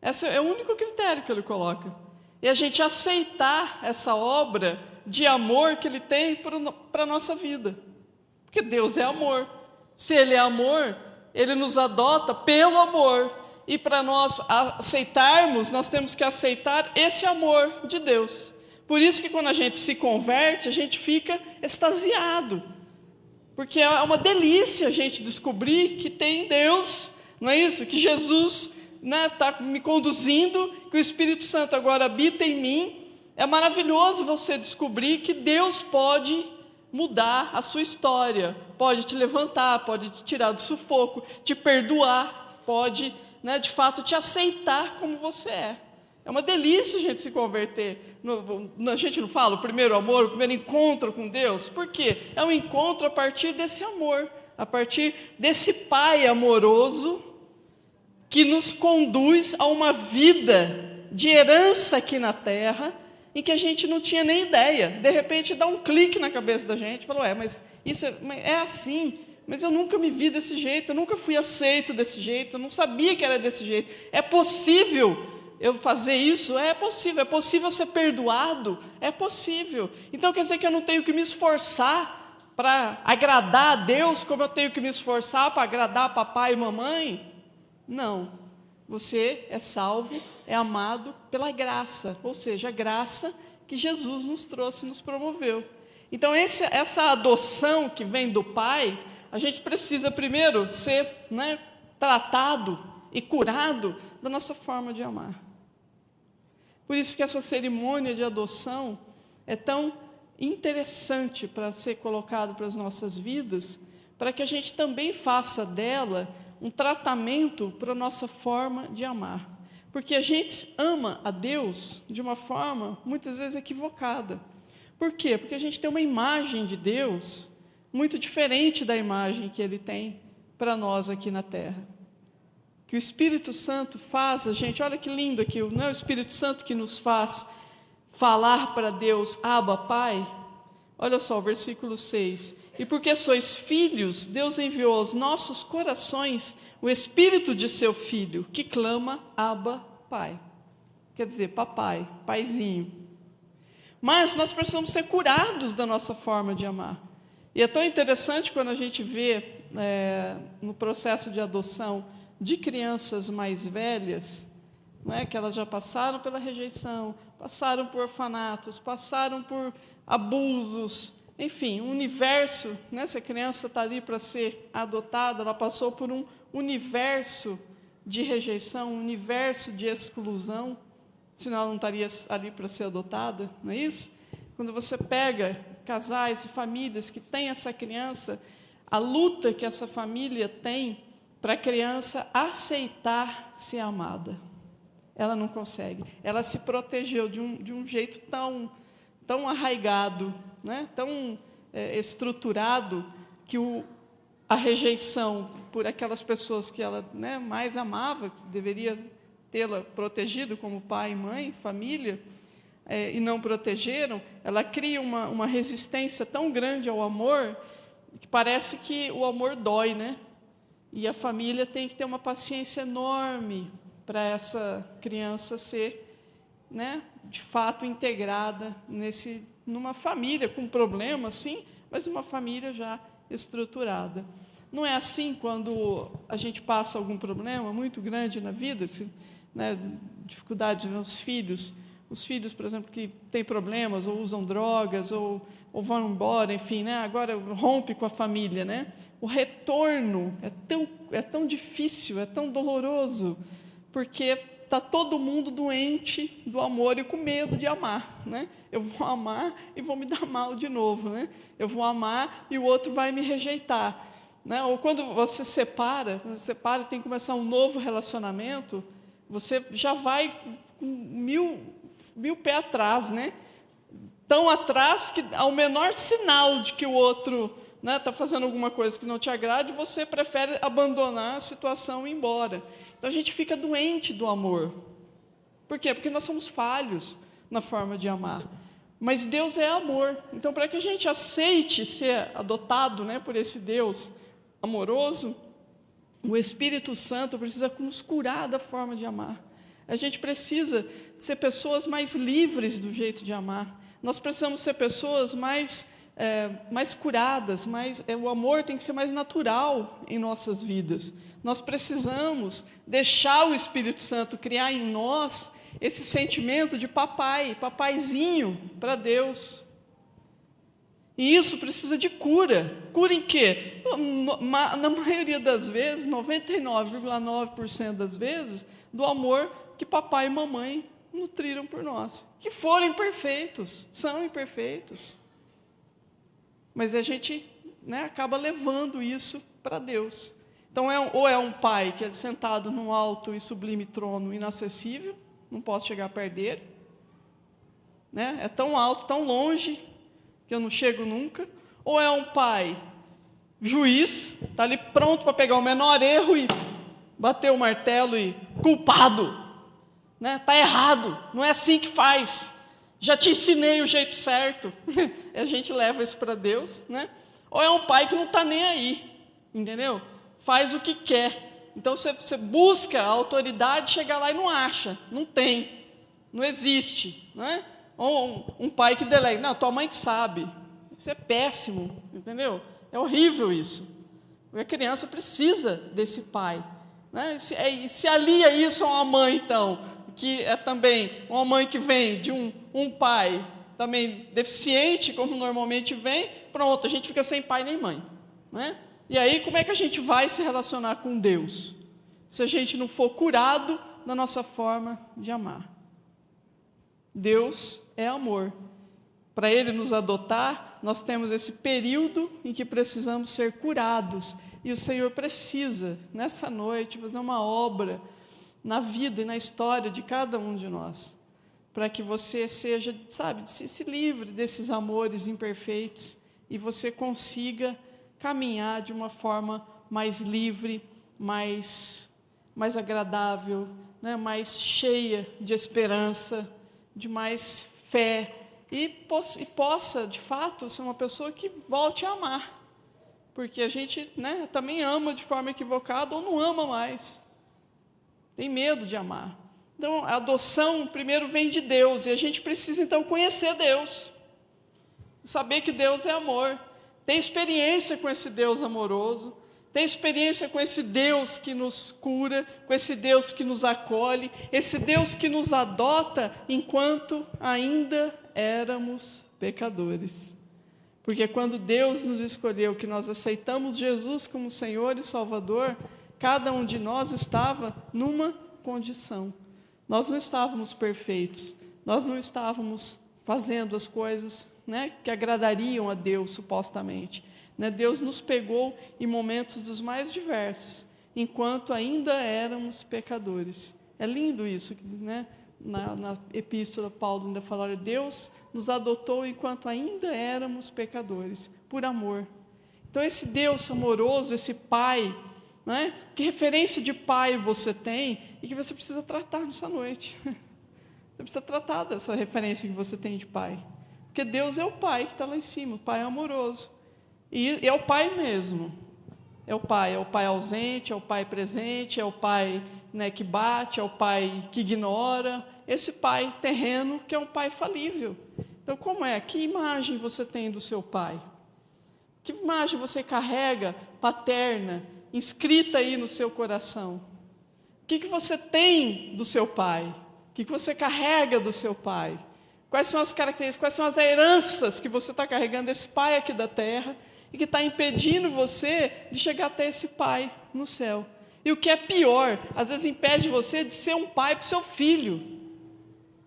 Esse é o único critério que ele coloca. E a gente aceitar essa obra de amor que ele tem para a nossa vida. Porque Deus é amor. Se ele é amor, ele nos adota pelo amor. E para nós aceitarmos, nós temos que aceitar esse amor de Deus. Por isso que quando a gente se converte, a gente fica extasiado. Porque é uma delícia a gente descobrir que tem Deus, não é isso? Que Jesus está me conduzindo, que o Espírito Santo agora habita em mim. É maravilhoso você descobrir que Deus pode mudar a sua história, pode te levantar, pode te tirar do sufoco, te perdoar, pode, né, de fato, te aceitar como você é. É uma delícia a gente se converter. A gente não fala o primeiro amor, o primeiro encontro com Deus? Por quê? É um encontro a partir desse amor, a partir desse Pai amoroso que nos conduz a uma vida de herança aqui na terra, em que a gente não tinha nem ideia. De repente dá um clique na cabeça da gente, falou, mas isso é assim, mas eu nunca me vi desse jeito, eu nunca fui aceito desse jeito, eu não sabia que era desse jeito. É possível eu fazer isso? É possível ser perdoado? É possível. Então quer dizer que eu não tenho que me esforçar para agradar a Deus, como eu tenho que me esforçar para agradar papai e mamãe. Não, você é salvo, é amado pela graça, ou seja, a graça que Jesus nos trouxe, nos promoveu. Então, essa adoção que vem do Pai, a gente precisa primeiro ser, tratado e curado da nossa forma de amar. Por isso que essa cerimônia de adoção é tão interessante para ser colocado para as nossas vidas, para que a gente também faça dela um tratamento para a nossa forma de amar. Porque a gente ama a Deus de uma forma, muitas vezes, equivocada. Por quê? Porque a gente tem uma imagem de Deus muito diferente da imagem que Ele tem para nós aqui na Terra. Que o Espírito Santo faz a gente, olha que lindo aqui, não é o Espírito Santo que nos faz falar para Deus, Abba, Pai? Olha só, o versículo 6. E porque sois filhos, Deus enviou aos nossos corações o Espírito de seu Filho, que clama, Abba, Pai. Quer dizer, papai, paizinho. Mas nós precisamos ser curados da nossa forma de amar. E é tão interessante quando a gente vê no processo de adoção de crianças mais velhas, que elas já passaram pela rejeição, passaram por orfanatos, passaram por abusos, enfim, um universo, se a criança está ali para ser adotada, ela passou por um universo de rejeição, um universo de exclusão, senão ela não estaria ali para ser adotada, não é isso? Quando você pega casais e famílias que têm essa criança, a luta que essa família tem para a criança aceitar ser amada. Ela não consegue. Ela se protegeu de um jeito tão arraigado, tão estruturado, que a rejeição por aquelas pessoas que ela mais amava, que deveria tê-la protegido como pai, mãe, família, e não protegeram, ela cria uma resistência tão grande ao amor, que parece que o amor dói, E a família tem que ter uma paciência enorme para essa criança ser, de fato, integrada numa família com problema, sim, mas uma família já estruturada. Não é assim quando a gente passa algum problema muito grande na vida, dificuldade de ver os filhos, por exemplo, que têm problemas, ou usam drogas, ou vão embora, enfim, agora rompe com a família, O retorno é tão difícil, é tão doloroso, porque está todo mundo doente do amor e com medo de amar, Eu vou amar e vou me dar mal de novo, Eu vou amar e o outro vai me rejeitar, Ou quando você separa, tem que começar um novo relacionamento, você já vai com mil pés atrás, Tão atrás que, ao menor sinal de que o outro está fazendo alguma coisa que não te agrade, você prefere abandonar a situação e ir embora. Então, a gente fica doente do amor. Por quê? Porque nós somos falhos na forma de amar. Mas Deus é amor. Então, para que a gente aceite ser adotado por esse Deus amoroso, o Espírito Santo precisa nos curar da forma de amar. A gente precisa ser pessoas mais livres do jeito de amar. Nós precisamos ser pessoas mais curadas, o amor tem que ser mais natural em nossas vidas. Nós precisamos deixar o Espírito Santo criar em nós esse sentimento de papaizinho para Deus. E isso precisa de cura. Cura em quê? Na maioria das vezes, 99,9% das vezes, do amor que papai e mamãe nutriram por nós, que foram imperfeitos, são imperfeitos, mas a gente acaba levando isso para Deus. Então, ou é um pai que é sentado num alto e sublime trono inacessível, não posso chegar perto dele, é tão alto, tão longe, que eu não chego nunca. Ou é um pai juiz, está ali pronto para pegar o menor erro e bater o martelo e culpado, está errado, não é assim que faz, já te ensinei o jeito certo. A gente leva isso para Deus, Ou é um pai que não está nem aí, entendeu? Faz o que quer. Então você busca a autoridade, chega lá e não acha, não tem, não existe, Ou um pai que delega, não, tua mãe que sabe, Isso é péssimo, entendeu? É horrível isso. Porque a criança precisa desse pai, né? Se alia isso a uma mãe, então, que é também uma mãe que vem de um pai também deficiente, como normalmente vem, pronto, a gente fica sem pai nem mãe, né? E aí, como é que a gente vai se relacionar com Deus? Se a gente não for curado na nossa forma de amar. Deus é amor. Para Ele nos adotar, nós temos esse período em que precisamos ser curados. E o Senhor precisa, nessa noite, fazer uma obra na vida e na história de cada um de nós, para que você seja, sabe, se livre desses amores imperfeitos e você consiga caminhar de uma forma mais livre, mais agradável, né, mais cheia de esperança, de mais fé, e possa, de fato, ser uma pessoa que volte a amar. Porque a gente, né, também ama de forma equivocada ou não ama mais. Tem medo de amar. Então, a adoção primeiro vem de Deus, e a gente precisa, então, conhecer Deus. Saber que Deus é amor. Ter experiência com esse Deus amoroso. Ter experiência com esse Deus que nos cura, com esse Deus que nos acolhe, esse Deus que nos adota enquanto ainda éramos pecadores. Porque quando Deus nos escolheu, que nós aceitamos Jesus como Senhor e Salvador, cada um de nós estava numa condição. Nós não estávamos perfeitos, nós não estávamos fazendo as coisas, né, que agradariam a Deus, supostamente. Deus nos pegou em momentos dos mais diversos, enquanto ainda éramos pecadores. É lindo isso, né? Na epístola, Paulo ainda fala, olha, Deus nos adotou enquanto ainda éramos pecadores, por amor. Então, esse Deus amoroso, esse Pai, né? Que referência de Pai você tem e que você precisa tratar nessa noite. Você precisa tratar dessa referência que você tem de Pai. Porque Deus é o Pai que está lá em cima, o Pai amoroso. E é o Pai mesmo. É o Pai ausente, é o Pai presente, é o Pai, né, que bate, é o Pai que ignora. Esse Pai terreno que é um Pai falível. Então, como é? Que imagem você tem do seu Pai? Que imagem você carrega, paterna, inscrita aí no seu coração? O que você tem do seu Pai? O que você carrega do seu Pai? Quais são as características, quais são as heranças que você está carregando desse Pai aqui da terra e que está impedindo você de chegar até esse Pai no céu? E o que é pior, às vezes impede você de ser um pai para o seu filho.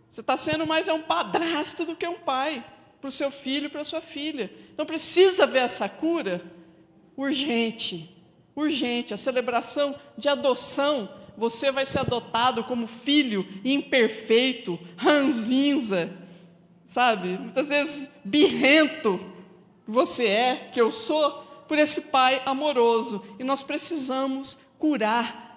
Você está sendo mais um padrasto do que um pai para o seu filho e para a sua filha. Então precisa ver essa cura urgente, urgente. A celebração de adoção, você vai ser adotado como filho imperfeito, ranzinza, sabe? Muitas vezes birrento, que eu sou, por esse Pai amoroso. E nós precisamos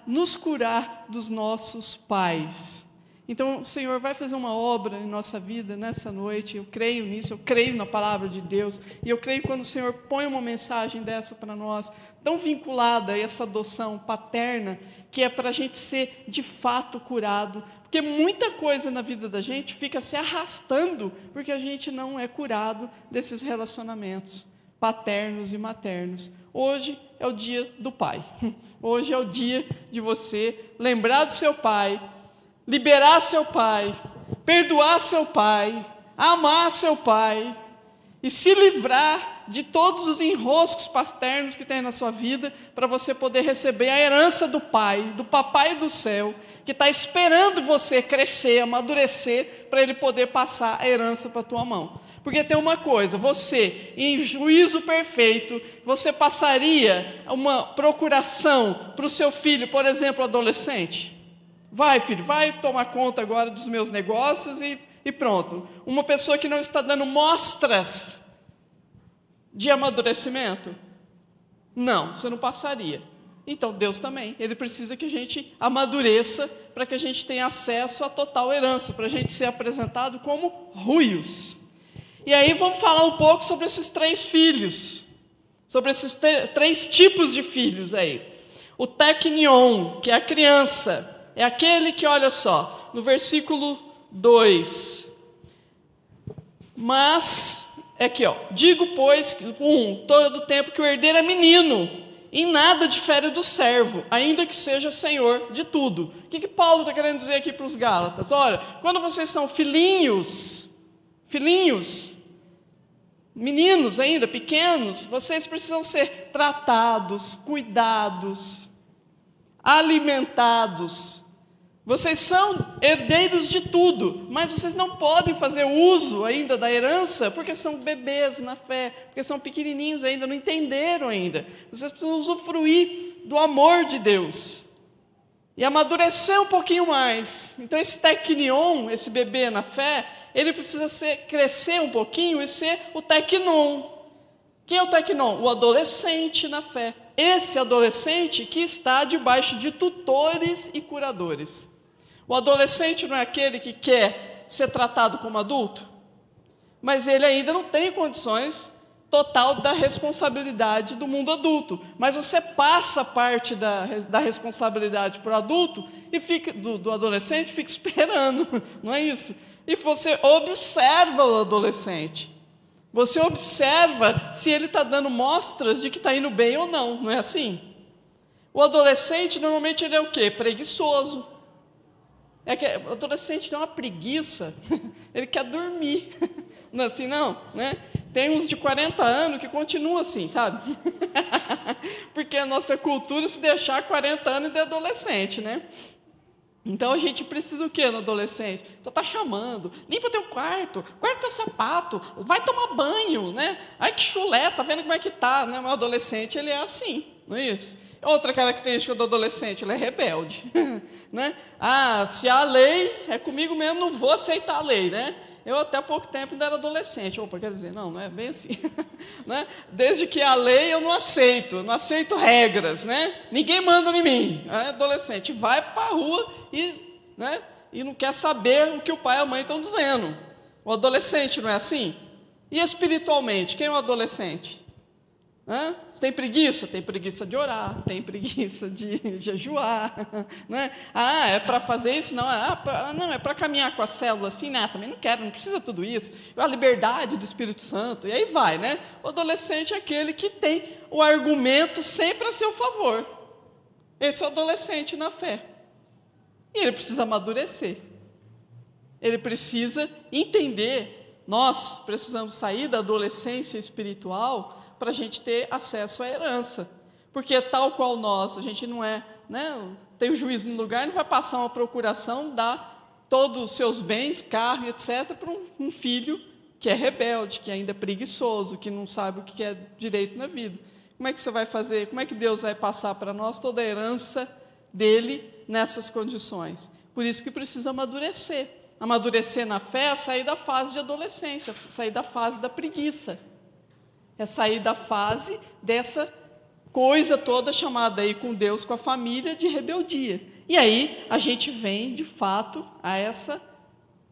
nos curar dos nossos pais. Então, o Senhor vai fazer uma obra em nossa vida nessa noite. Eu creio nisso, eu creio na palavra de Deus. E eu creio quando o Senhor põe uma mensagem dessa para nós, tão vinculada a essa adoção paterna, que é para a gente ser de fato curado. Porque muita coisa na vida da gente fica se arrastando, porque a gente não é curado desses relacionamentos paternos e maternos. Hoje é o dia do pai. Hoje é o dia de você lembrar do seu pai, liberar seu pai, perdoar seu pai, amar seu pai e se livrar de todos os enroscos paternos que tem na sua vida, para você poder receber a herança do Pai, do Papai do céu, que está esperando você crescer, amadurecer, para Ele poder passar a herança para a tua mão. Porque tem uma coisa, você, em juízo perfeito, você passaria uma procuração para o seu filho, por exemplo, adolescente? Vai, filho, vai tomar conta agora dos meus negócios e pronto. Uma pessoa que não está dando mostras de amadurecimento? Não, você não passaria. Então, Deus também, Ele precisa que a gente amadureça para que a gente tenha acesso à total herança, para a gente ser apresentado como ruios. E aí vamos falar um pouco sobre esses 3 filhos, sobre esses 3 tipos de filhos aí. O teknion, que é a criança, é aquele que, olha só, no versículo 2, mas é aqui, ó. Digo, pois, todo tempo que o herdeiro é menino, em nada difere do servo, ainda que seja senhor de tudo. O que Paulo está querendo dizer aqui para os Gálatas? Olha, quando vocês são filhinhos, meninos ainda, pequenos, vocês precisam ser tratados, cuidados, alimentados. Vocês são herdeiros de tudo, mas vocês não podem fazer uso ainda da herança, porque são bebês na fé, porque são pequenininhos ainda, não entenderam ainda. Vocês precisam usufruir do amor de Deus e amadurecer um pouquinho mais. Então esse teknion, esse bebê na fé, ele precisa crescer um pouquinho e ser o teknon. Quem é o teknon? O adolescente na fé. Esse adolescente que está debaixo de tutores e curadores. O adolescente não é aquele que quer ser tratado como adulto, mas ele ainda não tem condições total da responsabilidade do mundo adulto. Mas você passa parte da responsabilidade para o adulto e fica do adolescente, fica esperando, não é isso? E você observa o adolescente. Você observa se ele está dando mostras de que está indo bem ou não, não é assim? O adolescente, normalmente, ele é o quê? Preguiçoso. O adolescente tem uma preguiça, ele quer dormir. Não é assim, não? Né? Tem uns de 40 anos que continuam assim, sabe? Porque a nossa cultura, se deixar 40 anos de adolescente, né? Então a gente precisa o quê no adolescente? Então está chamando, limpa teu quarto, guarda teu sapato, vai tomar banho, né? Ai que chulé, tá vendo como é que tá, né? O adolescente, ele é assim, não é isso? Outra característica do adolescente, ele é rebelde, né? Ah, se há lei, é comigo mesmo, não vou aceitar a lei, né? Eu até há pouco tempo ainda era adolescente. Opa, quer dizer, não é bem assim. Né? Desde que a lei eu não aceito regras, né? Ninguém manda em mim. É adolescente, vai para a rua e não quer saber o que o pai e a mãe estão dizendo. O adolescente não é assim? E espiritualmente, quem é o adolescente? Tem preguiça? Tem preguiça de orar, tem preguiça de jejuar, né? Ah, é para fazer isso? Não, não é para caminhar com a célula assim, né? Também não quero, não precisa tudo isso. A liberdade do Espírito Santo, e aí vai, né? O adolescente é aquele que tem o argumento sempre a seu favor. Esse é o adolescente na fé. E ele precisa amadurecer. Ele precisa entender, nós precisamos sair da adolescência espiritual para a gente ter acesso à herança, porque tal qual nós, a gente não é, né, tem o juízo no lugar, não vai passar uma procuração, dar todos os seus bens, carro, etc., para um filho que é rebelde, que ainda é preguiçoso, que não sabe o que é direito na vida. Como é que você vai fazer, como é que Deus vai passar para nós toda a herança dele nessas condições? Por isso que precisa amadurecer. Amadurecer na fé é sair da fase de adolescência, sair da fase da preguiça. É sair da fase dessa coisa toda chamada aí com Deus, com a família, de rebeldia. E aí a gente vem, de fato, a esse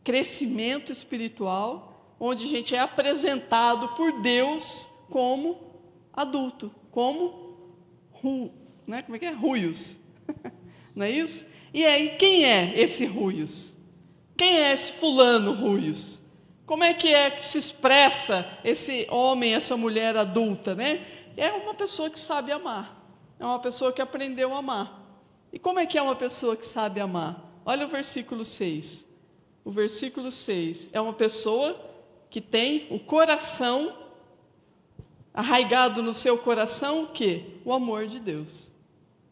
crescimento espiritual, onde a gente é apresentado por Deus como adulto, como né? Como é que é? Ruios. Não é isso? E aí, quem é esse Ruios? Quem é esse fulano Ruios? Como é que se expressa esse homem, essa mulher adulta, né? É uma pessoa que sabe amar. É uma pessoa que aprendeu a amar. E como é que é uma pessoa que sabe amar? Olha o versículo 6. O versículo 6 é uma pessoa que tem o coração, arraigado no seu coração, o quê? O amor de Deus.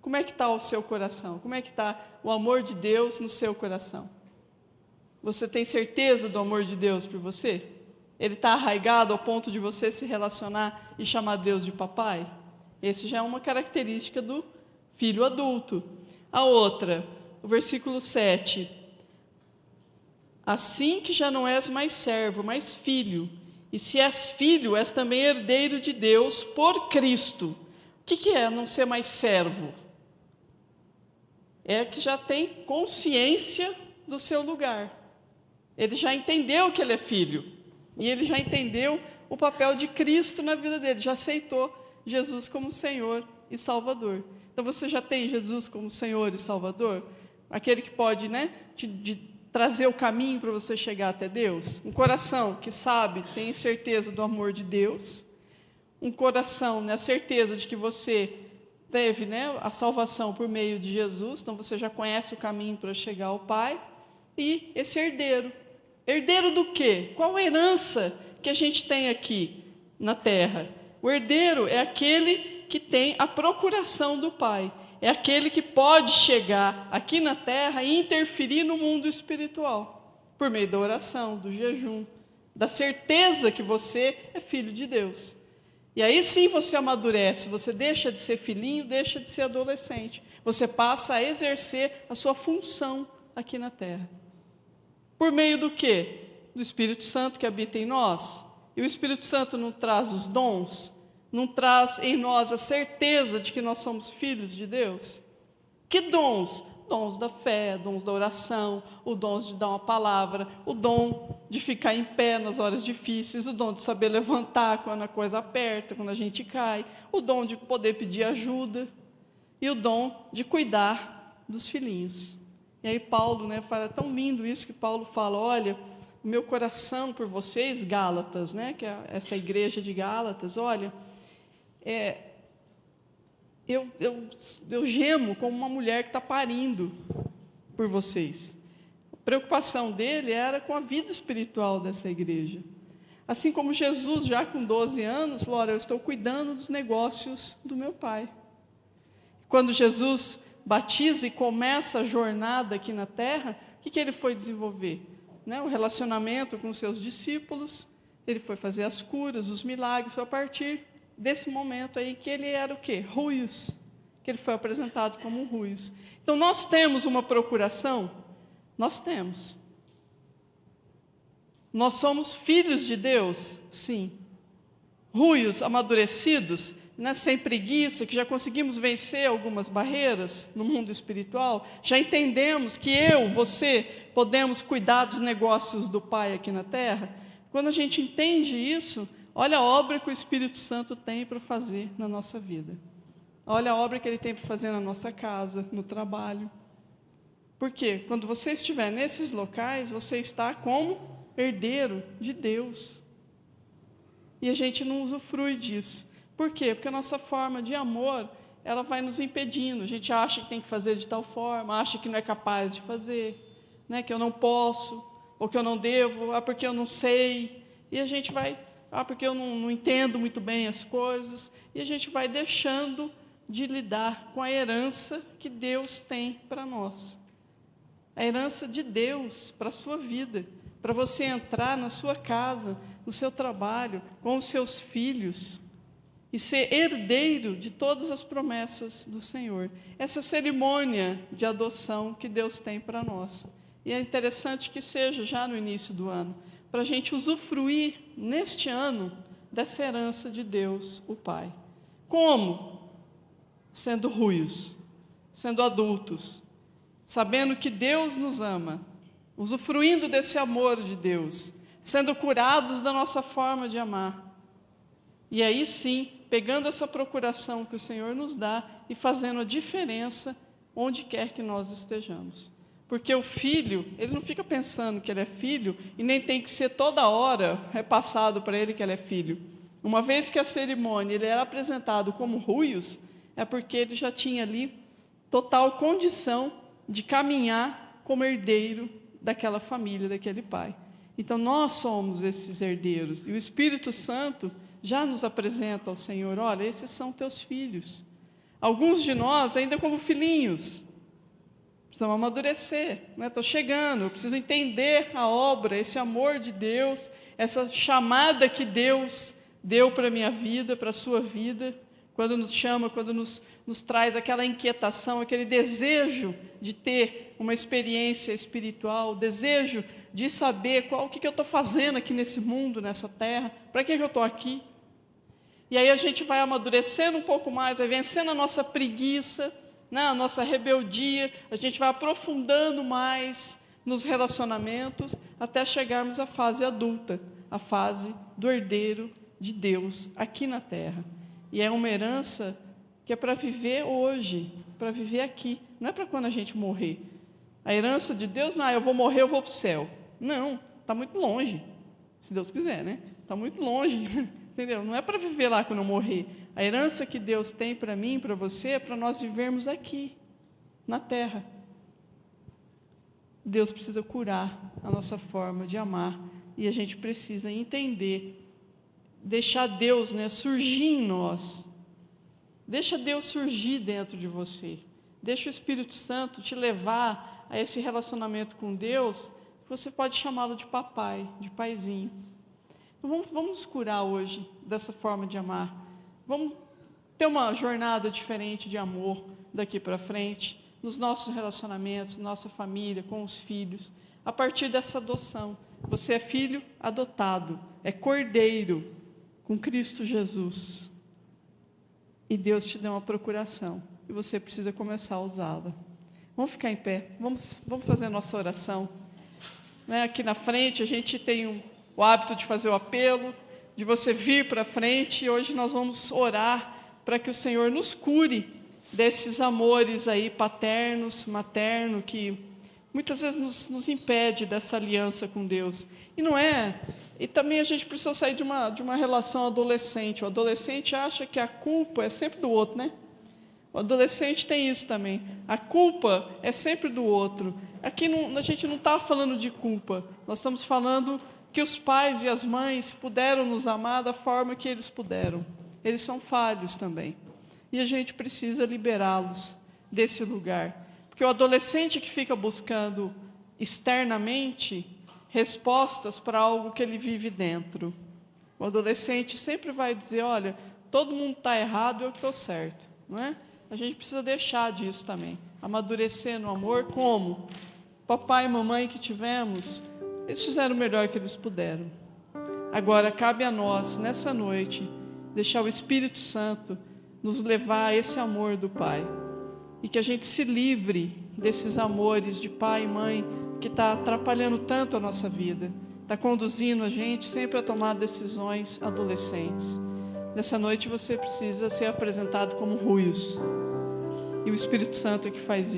Como é que está o seu coração? Como é que está o amor de Deus no seu coração? Você tem certeza do amor de Deus por você? Ele está arraigado ao ponto de você se relacionar e chamar Deus de papai? Esse já é uma característica do filho adulto. A outra, o versículo 7. Assim que já não és mais servo, mas filho. E se és filho, és também herdeiro de Deus por Cristo. O que é não ser mais servo? É que já tem consciência do seu lugar. Ele já entendeu que ele é filho. E ele já entendeu o papel de Cristo na vida dele. Já aceitou Jesus como Senhor e Salvador. Então você já tem Jesus como Senhor e Salvador? Aquele que pode, né, te trazer o caminho para você chegar até Deus? Um coração que sabe, tem certeza do amor de Deus, um coração, né, a certeza de que você teve, né, a salvação por meio de Jesus, então você já conhece o caminho para chegar ao Pai, e esse herdeiro. Herdeiro do quê? Qual a herança que a gente tem aqui na terra? O herdeiro é aquele que tem a procuração do Pai, é aquele que pode chegar aqui na terra e interferir no mundo espiritual, por meio da oração, do jejum, da certeza que você é filho de Deus. E aí sim você amadurece, você deixa de ser filhinho, deixa de ser adolescente. Você passa a exercer a sua função aqui na terra. Por meio do quê? Do Espírito Santo que habita em nós. E o Espírito Santo não traz os dons, não traz em nós a certeza de que nós somos filhos de Deus? Que dons? Dons da fé, dons da oração, o dom de dar uma palavra, o dom de ficar em pé nas horas difíceis, o dom de saber levantar quando a coisa aperta, quando a gente cai, o dom de poder pedir ajuda e o dom de cuidar dos filhinhos. E aí Paulo, né, fala, é tão lindo isso que Paulo fala, olha, o meu coração por vocês, Gálatas, né, que é essa igreja de Gálatas, olha, eu gemo como uma mulher que está parindo por vocês. A preocupação dele era com a vida espiritual dessa igreja. Assim como Jesus, já com 12 anos, falou, olha, eu estou cuidando dos negócios do meu Pai. Quando Jesus batiza e começa a jornada aqui na terra, o que ele foi desenvolver? Né? O relacionamento com os seus discípulos, ele foi fazer as curas, os milagres, foi a partir desse momento aí que ele era o quê? Ruios, que ele foi apresentado como um ruios. Então nós temos uma procuração? Nós temos. Nós somos filhos de Deus? Sim. Ruios, amadurecidos, né, sem preguiça, que já conseguimos vencer algumas barreiras no mundo espiritual, já entendemos que você, podemos cuidar dos negócios do Pai aqui na terra. Quando a gente entende isso, olha a obra que o Espírito Santo tem para fazer na nossa vida. Olha a obra que ele tem para fazer na nossa casa, no trabalho. Porque quando você estiver nesses locais, você está como herdeiro de Deus. E a gente não usufrui disso. Por quê? Porque a nossa forma de amor, ela vai nos impedindo. A gente acha que tem que fazer de tal forma, acha que não é capaz de fazer, né? Que eu não posso, ou que eu não devo, porque eu não sei. E a gente vai, porque eu não entendo muito bem as coisas. E a gente vai deixando de lidar com a herança que Deus tem para nós. A herança de Deus para a sua vida, para você entrar na sua casa, no seu trabalho, com os seus filhos, e ser herdeiro de todas as promessas do Senhor. Essa cerimônia de adoção que Deus tem para nós. E é interessante que seja já no início do ano, para a gente usufruir neste ano dessa herança de Deus, o Pai. Como? Sendo ruios, sendo adultos, sabendo que Deus nos ama, usufruindo desse amor de Deus, sendo curados da nossa forma de amar. E aí sim, pegando essa procuração que o Senhor nos dá e fazendo a diferença onde quer que nós estejamos. Porque o filho, ele não fica pensando que ele é filho e nem tem que ser toda hora repassado para ele que ele é filho. Uma vez que a cerimônia ele era apresentado como ruios, é porque ele já tinha ali total condição de caminhar como herdeiro daquela família, daquele pai. Então nós somos esses herdeiros e o Espírito Santo já nos apresenta ao Senhor, olha, esses são teus filhos. Alguns de nós ainda como filhinhos, precisamos amadurecer, né? Estou chegando, eu preciso entender a obra, esse amor de Deus, essa chamada que Deus deu para a minha vida, para a sua vida, quando nos chama, quando nos traz aquela inquietação, aquele desejo de ter uma experiência espiritual, o desejo de saber o que eu estou fazendo aqui nesse mundo, nessa terra, para que eu estou aqui. E aí a gente vai amadurecendo um pouco mais, vai vencendo a nossa preguiça, né, a nossa rebeldia, a gente vai aprofundando mais nos relacionamentos, até chegarmos à fase adulta, a fase do herdeiro de Deus aqui na terra. E é uma herança que é para viver hoje, para viver aqui, não é para quando a gente morrer. A herança de Deus não é, eu vou morrer, eu vou para o céu. Não, está muito longe, se Deus quiser, né? Está muito longe, entendeu? Não é para viver lá quando eu morrer. A herança que Deus tem para mim e para você é para nós vivermos aqui, na terra. Deus precisa curar a nossa forma de amar e a gente precisa entender, deixar Deus, né, surgir em nós. Deixa Deus surgir dentro de você. Deixa o Espírito Santo te levar a esse relacionamento com Deus. Você pode chamá-lo de papai, de paizinho. Então, vamos nos curar hoje dessa forma de amar. Vamos ter uma jornada diferente de amor daqui para frente, nos nossos relacionamentos, nossa família, com os filhos, a partir dessa adoção. Você é filho adotado, é cordeiro com Cristo Jesus. E Deus te deu uma procuração, e você precisa começar a usá-la. Vamos ficar em pé, vamos fazer a nossa oração. Né? Aqui na frente a gente tem o hábito de fazer o apelo, de você vir para frente, e hoje nós vamos orar para que o Senhor nos cure desses amores aí paternos, maternos, que muitas vezes nos impede dessa aliança com Deus. E também a gente precisa sair de uma relação adolescente. O adolescente acha que a culpa é sempre do outro, né? O adolescente tem isso também. A culpa é sempre do outro. Aqui a gente não está falando de culpa. Nós estamos falando que os pais e as mães puderam nos amar da forma que eles puderam. Eles são falhos também. E a gente precisa liberá-los desse lugar. Porque o adolescente que fica buscando externamente respostas para algo que ele vive dentro. O adolescente sempre vai dizer, olha, todo mundo está errado, eu que estou certo. Não é? A gente precisa deixar disso também. Amadurecer no amor, como? Papai e mamãe que tivemos, eles fizeram o melhor que eles puderam. Agora, cabe a nós, nessa noite, deixar o Espírito Santo nos levar a esse amor do Pai. E que a gente se livre desses amores de pai e mãe que está atrapalhando tanto a nossa vida. Está conduzindo a gente sempre a tomar decisões adolescentes. Nessa noite você precisa ser apresentado como Ruios. E o Espírito Santo é que faz isso.